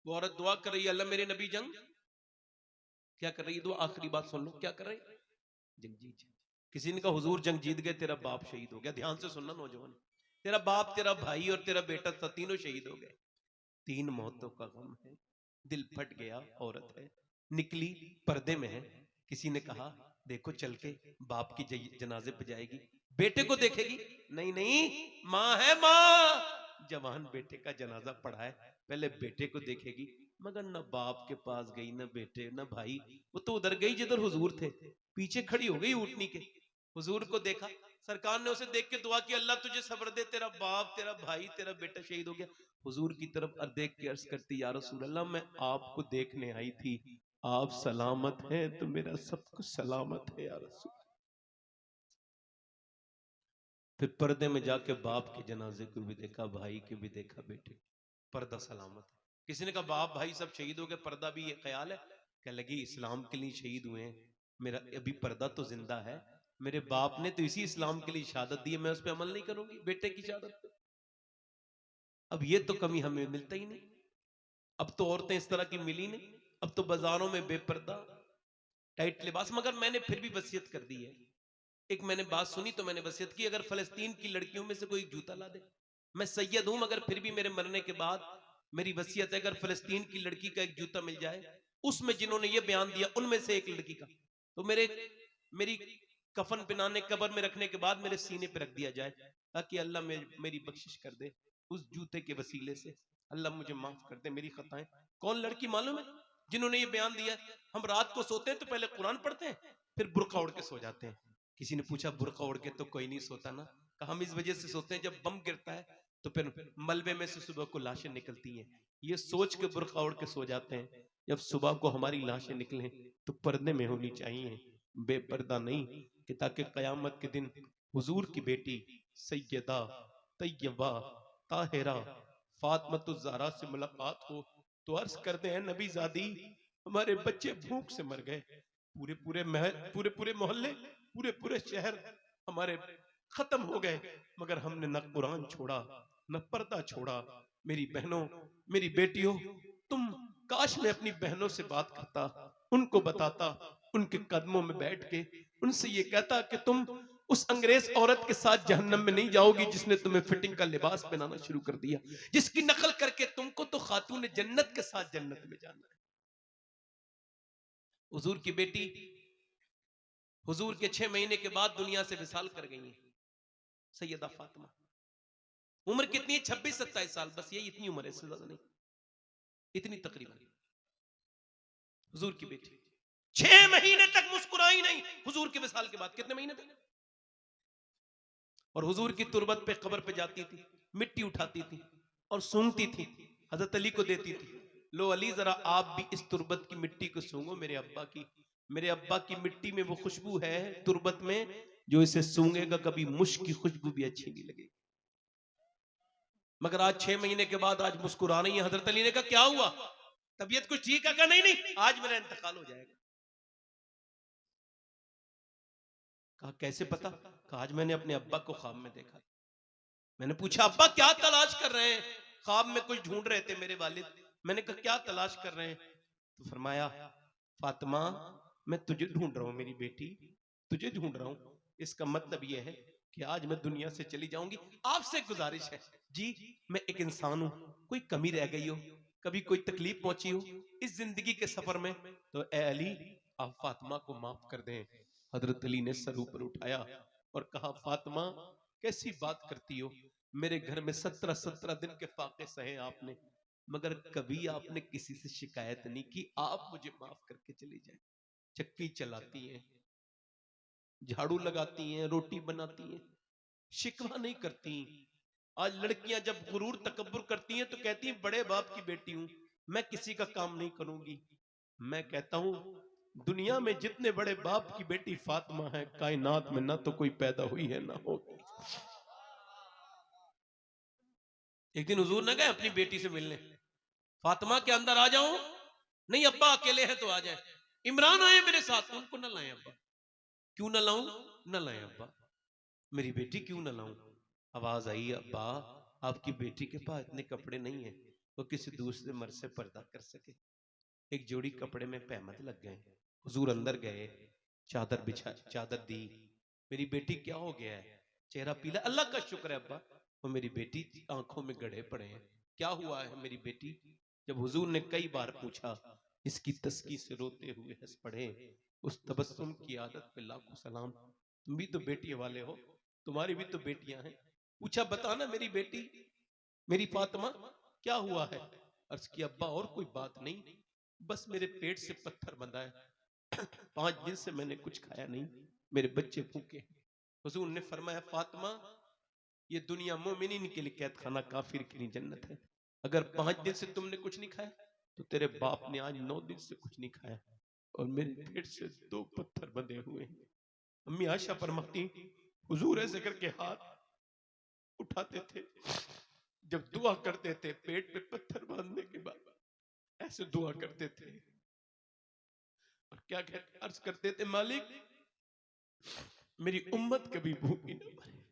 वो औरत दुआ कर रही है अल्लाह मेरे नबी जंग क्या कर रही है, दुआ आखिरी बात सुन लो क्या कर रही, जंग जीत। किसी ने कहा हुजूर जंग जीत गए, तेरा बाप शहीद हो गया। ध्यान से सुनना नौजवान, तेरा बाप, तेरा भाई और तेरा बेटा था, तीनों शहीद हो गए। 3 मौतों का गम है, दिल फट गया, औरत है निकली पर्दे में है। किसी ने कहा देखो चल के बाप की जनाजे पे जाएगी, बेटे को देखेगी, नहीं नहीं माँ है माँ, जवान बेटे का जनाजा पड़ा है, पहले बेटे को देखेगी। मगर न बाप के पास गई, न बेटे न भाई, वो तो उधर गई जिधर हुजूर थे, पीछे खड़ी हो गई ऊँटनी के। हुजूर को देखा, सरकार ने उसे देख के दुआ की अल्लाह तुझे सब्र दे, तेरा बाप, तेरा भाई, तेरा बेटा शहीद हो गया। हुजूर की तरफ देख के अर्ज करती या रसूल अल्लाह मैं आपको देखने आई थी, आप सलामत हैं तो मेरा सब कुछ सलामत है या रसूल। फिर पर्दे में जाके बाप के जनाजे को भी देखा, भाई के भी देखा, बेटे, पर्दा सलामत है। किसी ने कहा बाप भाई सब शहीद हो गए, पर्दा भी ये ख्याल है, कह लगी इस्लाम के लिए शहीद हुए हैं, मेरा अभी पर्दा तो जिंदा है, मेरे बाप ने तो इसी इस्लाम के लिए शहादत दी है, मैं उस पर अमल नहीं करूंगी बेटे की शहादत पे। अब ये तो कमी हमें मिलता ही नहीं, अब तो औरतें इस तरह की मिली नहीं, अब तो बाजारों में बेपर्दा टाइट लिबास, मगर मैंने फिर भी वसीयत कर दी है। एक मैंने बात सुनी तो मैंने वसीयत की, अगर फलस्तीन की लड़कियों में से कोई जूता ला दे, मैं सैयद हूं मगर फिर भी मेरे मरने के बाद मेरी वसीयत है, अगर फलस्तीन की लड़की का एक जूता मिल जाए, उसमें जिन्होंने ये बयान दिया उनमें से एक लड़की का, तो मेरी कफन पिनाने कब्र में रखने के बाद मेरे सीने पे रख दिया जाए, ताकि अल्लाह मेरी बख्शिश कर दे उस जूते के वसीले से। अल्लाह मुझे माफ कर दे मेरी खताएं। कौन लड़की मालूम है जिन्होंने ये बयान दिया? हम रात को सोते हैं तो पहले कुरान पढ़ते हैं, फिर बुर्का ओढ़ के सो जाते हैं। किसी ने पूछा बुर्का ओढ़ के तो कोई नहीं सोता ना? कहा हम इस वजह से सोते हैं, जब बम गिरता है तो फिर मलबे में से सुबह को लाशें निकलती हैं, ये सोच के बुर्का ओढ़ के सो जाते हैं जब सुबह को हमारी लाशें निकलें तो पर्दे में होनी चाहिए, बेपर्दा नहीं, कि ताकि कयामत के दिन हुजूर की बेटी सैयदा तैयबा ताहिरा फातिमा ज़हरा से मुलाकात हो तो अर्ज करते हैं, नबी ज़ादी हमारे बच्चे भूख से मर गए, पूरे पूरे महल, पूरे पूरे मोहल्ले, पूरे पूरे शहर हमारे खत्म हो गए, मगर हमने न कुरान छोड़ा न पर्दा छोड़ा। मेरी बहनों, मेरी बेटियों, तुम काश मैं अपनी बहनों से बात करता, उनको बताता, उनके कदमों में बैठ के उनसे ये कहता कि तुम उस अंग्रेज औरत के साथ जहन्नम में नहीं जाओगी जिसने तुम्हें फिटिंग का लिबास पहनाना शुरू कर दिया, जिसकी नकल करके तुमको तो खातून जन्नत के साथ जन्नत में जाना है। हुजूर की बेटी हुजूर के 6 महीने के बाद दुनिया से विसाल कर गई है, सैयदा फातिमा। उम्र कितनी है? 26-27 साल, बस यही इतनी उम्र है, इससे ज्यादा नहीं, इतनी तकरीबन। हुजूर की बेटी 6 महीने तक मुस्कुराई नहीं हुजूर के विसाल के बाद। कितने महीने तक? और हुजूर की तुरबत पे, कब्र पे जाती थी, मिट्टी उठाती थी और सूंघती थी, हजरत अली को देती थी, लो अली जरा आप भी इस तुरबत की मिट्टी को सूंघो, मेरे अब्बा की मिट्टी में वो खुशबू है तुरबत में, जो इसे सूंघेगा कभी मुश्क की खुशबू भी अच्छी नहीं लगेगी। मगर आज 6 महीने के बाद आज मुस्कुरा रही है। हजरत अली ने कहा क्या हुआ, तबीयत कुछ ठीक है? कहा नहीं नहीं, आज मेरा इंतकाल हो जाएगा। कहा कैसे पता? कहा आज मैंने अपने अब्बा को ख्वाब में देखा। मैंने पूछा अब्बा क्या तलाश कर रहे हैं? ख्वाब में कुछ ढूंढ रहे थे मेरे वालिद। मैंने कहा क्या तलाश कर रहे हैं? तो फरमाया फातिमा मैं तुझे ढूंढ रहा हूं मेरी बेटी, तुझे ढूंढ रहा हूं। इसका मतलब यह है कि आज मैं दुनिया से चली जाऊंगी। आपसे गुजारिश है जी, मैं एक इंसान हूं, कोई कमी रह गई हो, कभी कोई तकलीफ पहुंची हो इस जिंदगी के सफर में, तो ए अली आप फातिमा को माफ कर दें। हजरत अली ने सर ऊपर उठाया और कहा फातिमा कैसी बात करती हो, मेरे घर में 17 दिन के फाके सहे आपने, मगर कभी आपने किसी से शिकायत नहीं की, आप मुझे माफ करके चली जाए। चक्की चलाती हैं, झाड़ू लगाती हैं, रोटी बनाती हैं, शिकवा नहीं करती। आज लड़कियां जब गुरूर तकब्बुर करती हैं तो कहती हैं बड़े बाप की बेटी हूं, मैं किसी का काम नहीं करूंगी। मैं कहता हूं दुनिया में जितने बड़े बाप की बेटी फातिमा है, कायनात में ना तो कोई पैदा हुई है ना होगी। एक दिन हुजूर ने गए अपनी बेटी से मिलने, फातिमा के अंदर आ जाऊं? नहीं अब्बा अकेले हैं तो आ जाए। इमरान आए मेरे साथ, उनको न लाएं अब्बा। क्यों न लाऊं? न लाएं अब्बा। मेरी बेटी क्यों न लाऊं? आवाज आई अब्बा आपकी बेटी के पास इतने कपड़े नहीं है वो किसी दूसरे मर्द से पर्दा कर सके। एक जोड़ी कपड़े में पैमत लग गए। हुजूर अंदर गए, चादर बिछा, चादर दी। मेरी बेटी क्या हो गया है? चेहरा पीला। अल्लाह का शुक्र है अब्बा, वो मेरी बेटी आंखों में गड़े पड़े हैं। क्या हुआ है मेरी बेटी? जब हुजूर ने कई बार पूछा, इसकी तस्की से रोते हुए हंस पड़े। उस तबस्सुम की आदत पे लाखों सलाम। तुम भी तो बेटी वाले हो, तुम्हारी भी तो बेटियां हैं। पूछा बताना मेरी बेटी, मेरी फातिमा क्या हुआ है? अर्ज किया अब्बा और कोई बात नहीं, बस मेरे पेट से पत्थर बंधा है, 5 दिन से मैंने कुछ खाया नहीं, मेरे बच्चे भूखे। हुजूर ने फरमाया फातिमा ये दुनिया मोमिनीन के लिए कैद खाना, काफिर के लिए जन्नत है। अगर 5 दिन से तुमने कुछ नहीं खाया तो तेरे बाप ने आज 9 दिन से कुछ नहीं खाया, और मेरे पेट से 2 पत्थर बंधे हुए हैं। अम्मी आयशा फरमाती हुजूर ऐसे करके हाथ उठाते थे, जब दुआ करते थे पेट पे पत्थर बांधने के बाद ऐसे दुआ करते थे और क्या कहते अर्ज करते थे, मालिक मेरी उम्मत कभी भूखी न मरे,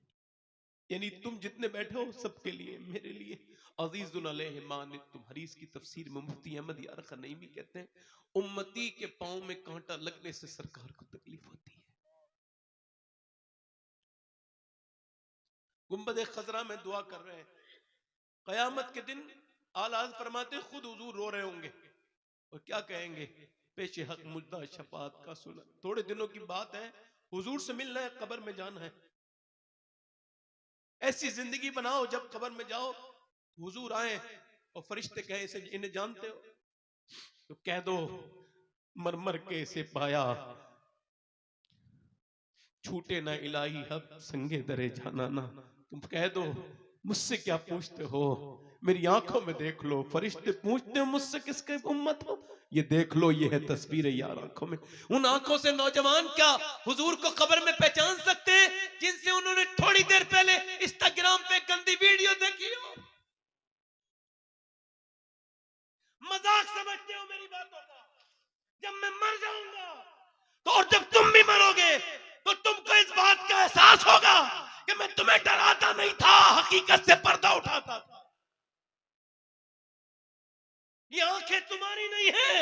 यानी तुम जितने बैठे हो सबके लिए, मेरे लिए। अजीजुन अलैहि मा अनित्तुम, हदीस की तफसीर में मुफ्ती अहमद यार खनईमी कहते हैं, उम्मती के पांव में कांटा लगने से सरकार को तकलीफ होती है। गुंबद खजरा में दुआ कर रहे हैं, कयामत के दिन आला हज़रत फरमाते हैं, खुद हुजूर रो रहे होंगे और क्या कहेंगे, पेश हक मुद्दा शफात का सुना। थोड़े दिनों की बात है, हुजूर से मिलना है, कब्र में जाना है। ऐसी जिंदगी बनाओ जब कब्र में जाओ हुजूर आए और फरिश्ते कहे इसे इन्हें जानते हो, तो कह दो मर मर के इसे पाया, छूटे ना इलाही हक संगे दरे जाना ना। तुम कह दो मुझसे क्या पूछते हो, मेरी आंखों में देख लो। फरिश्ते पूछते हो मुझसे किसके उम्मत हो, ये देख लो, ये है तस्वीर यार आंखों में। उन आंखों से नौजवान क्या हुजूर को कब्र में पहचान सकते हैं जिनसे उन्होंने थोड़ी देर पहले इंस्टाग्राम पे गंदी वीडियो देखी हो। मजाक समझते हो मेरी बातों का। जब मैं मर जाऊंगा तो, और जब तुम भी मरोगे तो तुमको इस बात का एहसास होगा कि मैं तुम्हें डराता नहीं था, हकीकत से पर्दा उठाता था। ये आंखें तुम्हारी नहीं है।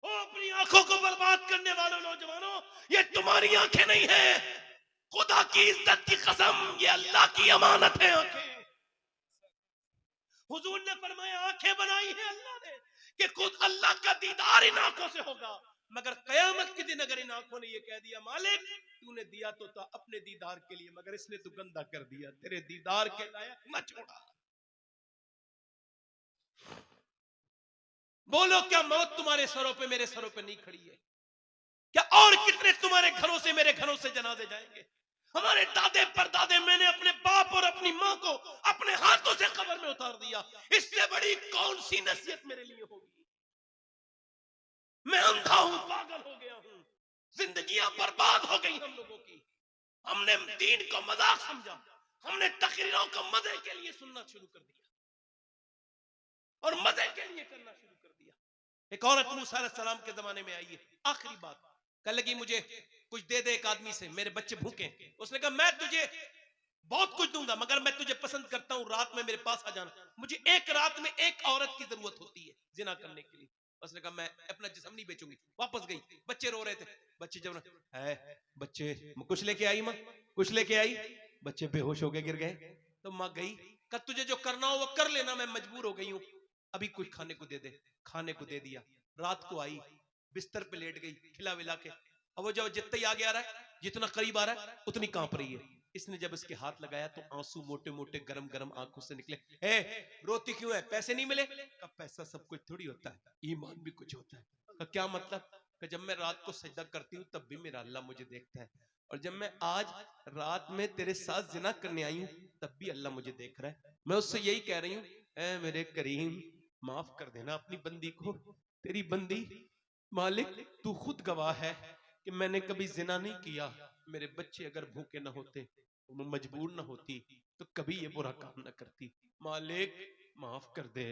ओ अपनी आंखों को बर्बाद करने वालों नौजवानों, ये तुम्हारी आंखें नहीं है। खुदा की इज्जत की कसम, ये अल्लाह की अमानत है आंखें। हुजूर ने फरमाया आंखें बनाई है अल्लाह ने कि खुद अल्लाह का दीदार इन आंखों से होगा, मगर कयामत के दिन अगर इन आंखों ने ये कह दिया मालिक तूने दिया तो था अपने दीदार के लिए, मगर इसने तो गंदा कर दिया, तेरे दीदार के लायक न छोड़ा। बोलो क्या मौत तुम्हारे सरों पे मेरे सरों पे नहीं खड़ी है? क्या और कितने तुम्हारे घरों से मेरे घरों से जनाजे जाएंगे? हमारे दादे परदादे, मैंने अपने बाप और अपनी मां को अपने हाथों से कब्र में उतार दिया, इससे बड़ी कौन सी नसीहत मेरे लिए होगी? मैं अंधा हूं, पागल हो गया हूं, जिंदगियां बर्बाद हो गई हम लोगों की। हमने दीन को मजाक समझा, हमने तकरीरों को मजे के लिए सुनना शुरू कर दिया और मजे के लिए करना शुरू कर दिया। एक औरत मूसा अलैहिस्सलाम के जमाने में आई है, आखिरी बात कह लगी मुझे कुछ दे दे एक आदमी से, मेरे बच्चे भूखे। उसने कहा मैं तुझे बहुत कुछ दूंगा मगर मैं तुझे पसंद करता हूं, रात में मेरे पास आ जाना, मुझे एक रात में एक औरत की जरूरत होती है जिना करने के लिए। उसने कहा मैं अपना जिस्म नहीं बेचूंगी। वापस गई, बच्चे रो रहे थे, बच्चे जब है बच्चे कुछ लेके आई माँ, कुछ लेके आई, बच्चे बेहोश हो गए, गिर गए। तो माँ गई, कहा तुझे जो करना हो वो कर लेना, मैं मजबूर हो गई हूँ, अभी कुछ खाने को दे दे। खाने को दे दिया, रात को आई, बिस्तर पे लेट गई खिला विला के। अब वो जब जितना ही आगे आ रहा है, जितना करीब आ रहा है उतनी कांप रही है। इसने जब इसके हाथ लगाया तो आंसू मोटे मोटे गरम गरम आंखों से निकले। रोती क्यों है, पैसे नहीं मिले? का पैसा सब कुछ थोड़ी होता है, ईमान भी कुछ होता है। का क्या मतलब? कि जब मैं रात को सजदा करती हूँ तब भी मेरा अल्लाह मुझे देखता है, और जब मैं आज रात में तेरे साथ जिना करने आई हूँ तब भी अल्लाह मुझे देख रहा है। मैं उससे यही कह रही हूँ, ऐ मेरे करीम माफ कर देना अपनी बंदी को, तेरी बंदी मालिक तू खुद गवाह है कि मैंने कभी जिना नहीं किया। मेरे बच्चे अगर भूखे ना होते, मैं मजबूर ना होती तो कभी ये बुरा काम ना करती। मालिक माफ कर दे,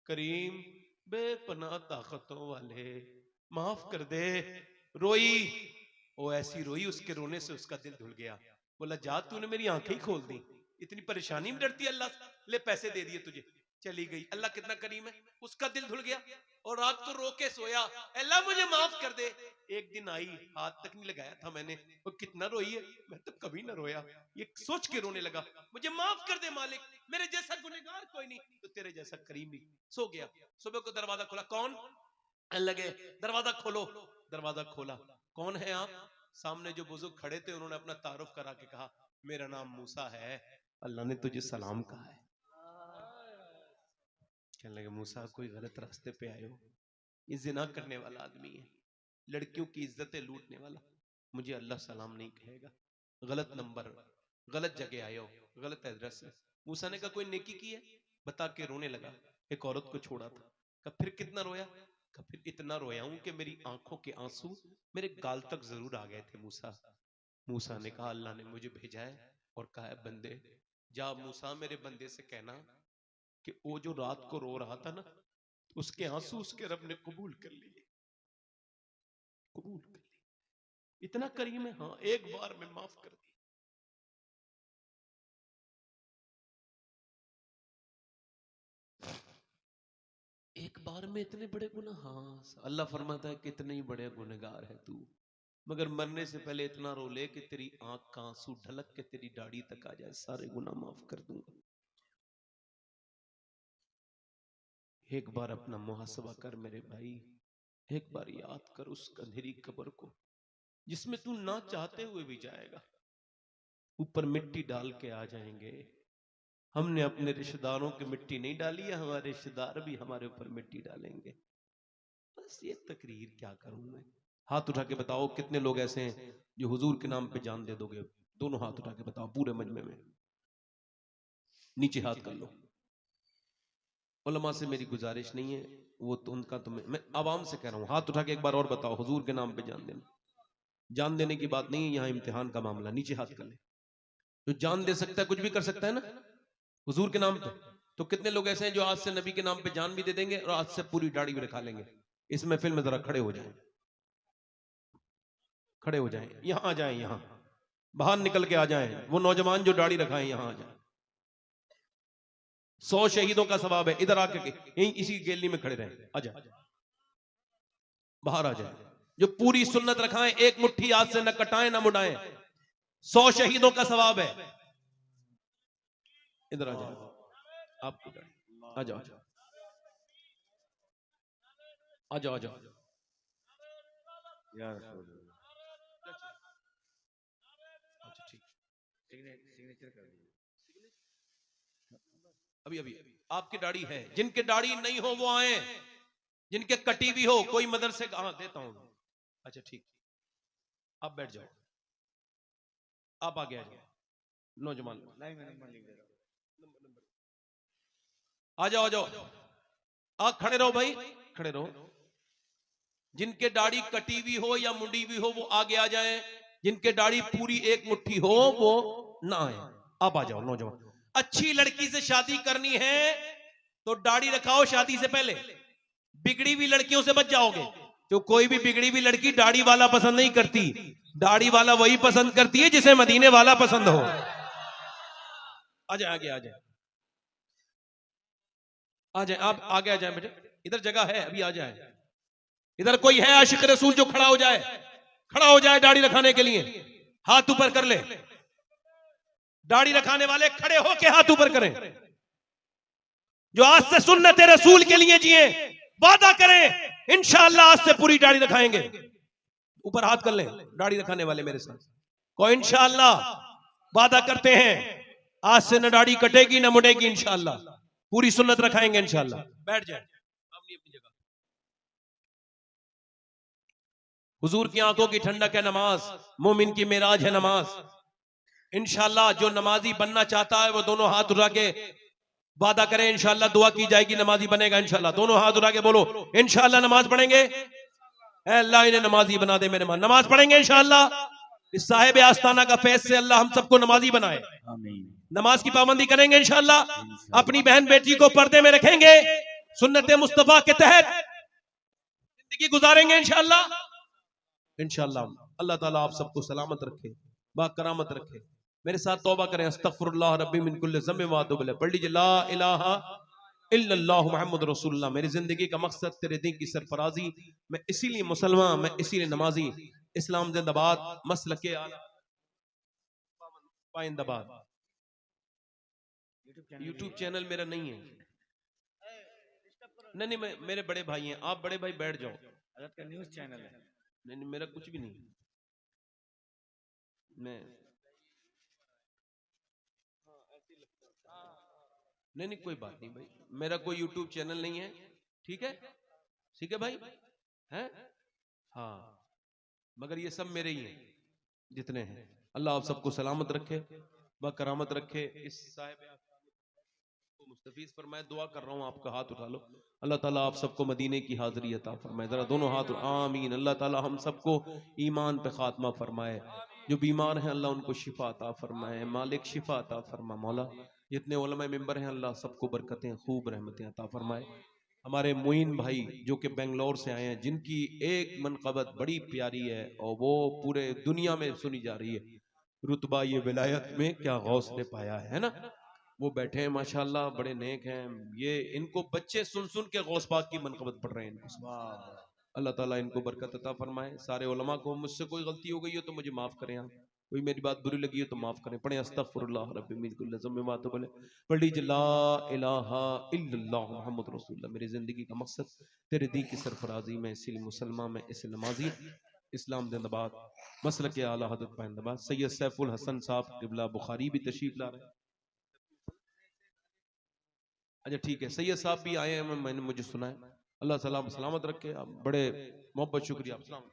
करीम बेपनाह ताकतों वाले माफ कर दे। रोई, वो ऐसी रोई उसके रोने से उसका दिल धुल गया। बोला जा तूने मेरी आंखें ही खोल दी, इतनी परेशानी में डरती है अल्लाह से, ले पैसे दे दिए तुझे, चली गई। अल्लाह कितना करीम है, उसका दिल धुल गया और रात को रो के सोया, अल्लाह मुझे माफ कर दे। एक दिन आई, हाथ तक नहीं लगाया था मैंने, वो कितना रोई है, मैं तो कभी ना रोया। ये सोच के रोने लगा, मुझे माफ कर दे मालिक, मेरे जैसा गुनहगार कोई नहीं तो तेरे जैसा करीम भी। सो गया, सुबह को दरवाजा खुला, कौन? लगे दरवाजा खोलो, दरवाजा खोला, कौन है आप? सामने जो बुजुर्ग खड़े थे उन्होंने अपना तारुफ करा के कहा मेरा नाम मूसा है, अल्लाह ने तुझे सलाम कहा है। कहने लगे मूसा कोई गलत रास्ते पे आए हो, ये जिना करने वाला आदमी है, लड़कियों की इज्जतें लूटने वाला, मुझे अल्लाह सलाम नहीं कहेगा, गलत नंबर, गलत जगह आए हो, गलत एड्रेस है। मूसा ने कहा कोई नेकी की है? बता के रोने लगा, एक औरत को छोड़ा था। कहा फिर कितना रोया? कहा फिर इतना रोया हूं कि मेरी आंखों के आंसू मेरे गाल तक जरूर आ गए थे मूसा। मूसा ने कहा अल्लाह ने मुझे भेजा है और कहा है बंदे जा मूसा मेरे बंदे से कहना कि वो जो रात को रो रहा था ना, उसके आंसू उसके रब ने कबूल कर लिए, कबूल कर लिए। इतना करीम है, हाँ एक बार में माफ कर दिया। एक बार में इतने बड़े गुनाह? हाँ, अल्लाह फरमाता है कितने ही बड़े गुनहगार है तू, मगर मरने से पहले इतना रो ले कि तेरी आंख का आंसू ढलक के तेरी दाढ़ी तक आ जाए, सारे गुनाह माफ कर दूंगा। एक बार अपना मुहासबा कर मेरे भाई, एक बार याद कर उस अंधेरी कब्र को जिसमें तू ना चाहते हुए भी जाएगा। ऊपर मिट्टी डाल के आ जाएंगे। हमने अपने रिश्तेदारों की मिट्टी नहीं डाली है, हमारे रिश्तेदार भी हमारे ऊपर मिट्टी डालेंगे। बस ये तकरीर क्या करूं मैं। हाथ उठा के बताओ कितने लोग ऐसे हैं जो हुजूर के नाम पे जान दे दोगे? दोनों हाथ उठा के बताओ पूरे मजमे में, नीचे हाथ कर लो। उलमा से मेरी गुजारिश नहीं है, वो तो उनका, तो मैं आवाम से कह रहा हूं, हाथ उठा के एक बार और बताओ हुजूर के नाम पे जान देना। जान देने की बात नहीं है, यहाँ इम्तिहान का मामला। नीचे हाथ कर ले। जो जान दे सकता है कुछ भी कर सकता है ना हुजूर के नाम पे। तो कितने लोग ऐसे हैं जो आज से नबी के नाम पे जान भी दे देंगे और आज से पूरी दाढ़ी भी रखा लेंगे। इस महफिल में जरा खड़े हो जाएं, खड़े हो जाएं, यहां आ जाएं, यहां बाहर निकल के आ जाएं। वो नौजवान जो दाढ़ी रखाएं यहां आ जाएं। 100 शहीदों का सवाब है। इधर आके यहीं इसी गैलरी में खड़े रहें। आ जाए, बाहर आ जाए। जो पूरी सुन्नत रखाएं, एक मुट्ठी हाथ से न कटाएं न मुड़ाएं, 100 शहीदों का सवाब है। इधर आ जाए, आपको आ जाओ, आ जाओ, आ जाओ यार। अच्छा ठीक, सिग्नेचर कर दीजिए। अभी अभी आपकी दाढ़ी है, जिनके दाढ़ी नहीं हो वो आए, जिनके कटी भी हो। कोई मदरसे का, हाँ देता हूं। अच्छा ठीक, आप बैठ जाओ, आप आगे आ जाओ। नौजवान आ जाओ, आ जाओ, आप खड़े रहो भाई, खड़े रहो। जिनके दाढ़ी कटी हुई हो या मुंडी हुई हो वो आगे आ जाए। जिनके दाढ़ी पूरी एक मुट्ठी हो वो ना आए। आप आ जाओ नौजवान। अच्छी लड़की से शादी करनी है तो दाढ़ी रखाओ शादी से पहले। बिगड़ी हुई लड़कियों से बच जाओगे। तो कोई भी बिगड़ी हुई लड़की दाढ़ी वाला पसंद नहीं करती। दाढ़ी वाला वही पसंद करती है जिसे मदीने वाला पसंद हो। आ जाए, आगे आ जाए, आ जाए, आप आगे आ जाए बेटे, इधर जगह है, अभी आ जाए। इधर कोई है आशिक रसूल जो खड़ा हो जाए? खड़ा हो जाए दाढ़ी रखाने के लिए, हाथ ऊपर कर ले। दाढ़ी रखाने वाले खड़े होके हाथ ऊपर करें। जो आज से सुन्नत रसूल के लिए जिए, वादा करें इंशाअल्लाह आज से पूरी दाढ़ी रखाएंगे। ऊपर हाथ कर ले दाढ़ी रखाने वाले मेरे साथ। कोई इंशाअल्लाह वादा करते हैं आज से न दाढ़ी कटेगी न मुड़ेगी, इंशाअल्लाह पूरी सुन्नत रखाएंगे इंशाअल्लाह। बैठ जाए अपनी अपनी जगह। हुजूर की आंखों की ठंडक है नमाज, मोमिन की मेराज है नमाज। इंशाअल्लाह जो नमाजी बनना चाहता है वो दोनों हाथ उठा के वादा करें, इंशाअल्लाह दुआ की जाएगी, नमाजी बनेगा इंशाअल्लाह। दोनों हाथ उठा के बोलो इंशाअल्लाह नमाज पढ़ेंगे। अल्लाह इन्हें नमाजी बना दे मेरे मान। नमाज पढ़ेंगे इंशाअल्लाह। इस साहिब आस्ताना का फैज से अल्लाह हम सबको नमाजी बनाए। नमाज की पाबंदी करेंगे इंशाअल्लाह। अपनी बहन बेटी को पर्दे में रखेंगे, सुन्नत मुस्तफा के तहत जिंदगी गुजारेंगे इंशाअल्लाह। इंशाअल्लाह अल्लाह ताला आप सबको सलामत रखे, बाकरामत रखे। मेरे साथ तौबा करें, अस्तगफिरुल्लाह रब्बी मिन कुल्लि ज़म्बिन व अतूबु इलैह। पढ़ लीजिए ला इलाहा इल्लल्लाहु मुहम्मद रसूलुल्लाह। मेरी जिंदगी का मकसद तेरे दिन की सरफराजी। मैं इसीलिए मुसलमान, मैं इसीलिए नमाजी। इस्लाम जिंदाबाद, मसलके आला पाइंदाबाद। यूट्यूब चैनल मेरा नहीं है। नहीं नहीं, मेरे बड़े भाई हैं। आप बड़े भाई बैठ जाओ। हज़रत का न्यूज़ चैनल है। नहीं नहीं, मेरा कुछ भी नहीं। मैं नहीं नहीं, कोई बात नहीं भाई, मेरा कोई यूट्यूब चैनल नहीं है। ठीक है, ठीक है भाई, हैं? हाँ, मगर ये सब मेरे ही हैं जितने हैं। अल्लाह आप सबको सलामत रखे, बकरामत रखे। इस साहिब को मुस्तफीज फरमाए। दुआ कर रहा हूँ, आपका हाथ उठा लो। अल्लाह ताला आप सबको मदीने की हाजिरी अता फरमाए। जरा दोनों हाथ, आमीन। अल्लाह ताला हम सबको ईमान पे खात्मा फरमाए। जो बीमार हैं अल्लाह उनको शिफा अता फरमाए। मालिक शिफा अता फरमा। मौला जितने उलमा मेंबर हैं अल्लाह सबको बरकतें, खूब रहमतें अता फरमाए। हमारे मोइन भाई जो कि बेंगलोर से आए हैं, जिनकी एक मनकबत बड़ी प्यारी है और वो पूरे दुनिया में सुनी जा रही है, रुतबा ये विलायत में क्या गौस ने पाया है ना। वो बैठे हैं माशाल्लाह, बड़े नेक हैं। ये इनको बच्चे सुन सुन के गौस पाक की मनकबत पढ़ रहे हैं। अल्लाह ताला इनको बरकत अता फरमाए। सारे उलमा को, मुझसे कोई गलती हो गई हो तो मुझे माफ करें आप, कोई मेरी बात बुरी लगी हो तो माफ करें। पढ़े अस्तगफिरुल्लाह रब्बी मिन कुल्ली ज़म्बिन व अतूबु इलैह। पढ़ लीजिए ला इलाहा इल्लल्लाह मुहम्मद रसूलुल्लाह। मेरी जिंदगी का मकसद तेरे दी की सरफराजी में, इसीलिए मुसलमान में इस नमाजी इस्लाम जिंदाबाद, मसलक आला हज़रत पाइंदाबाद। सैयद सैफुल हसन साहब किबला बुखारी भी तशरीफ ला रहे हैं। अच्छा ठीक है, सैयद साहब भी आए हैं, मैंने मुझे सुना है। अल्लाह सलाम सलामत रखे। आप बड़े मोहब्बत, शुक्रिया। अस्सलाम।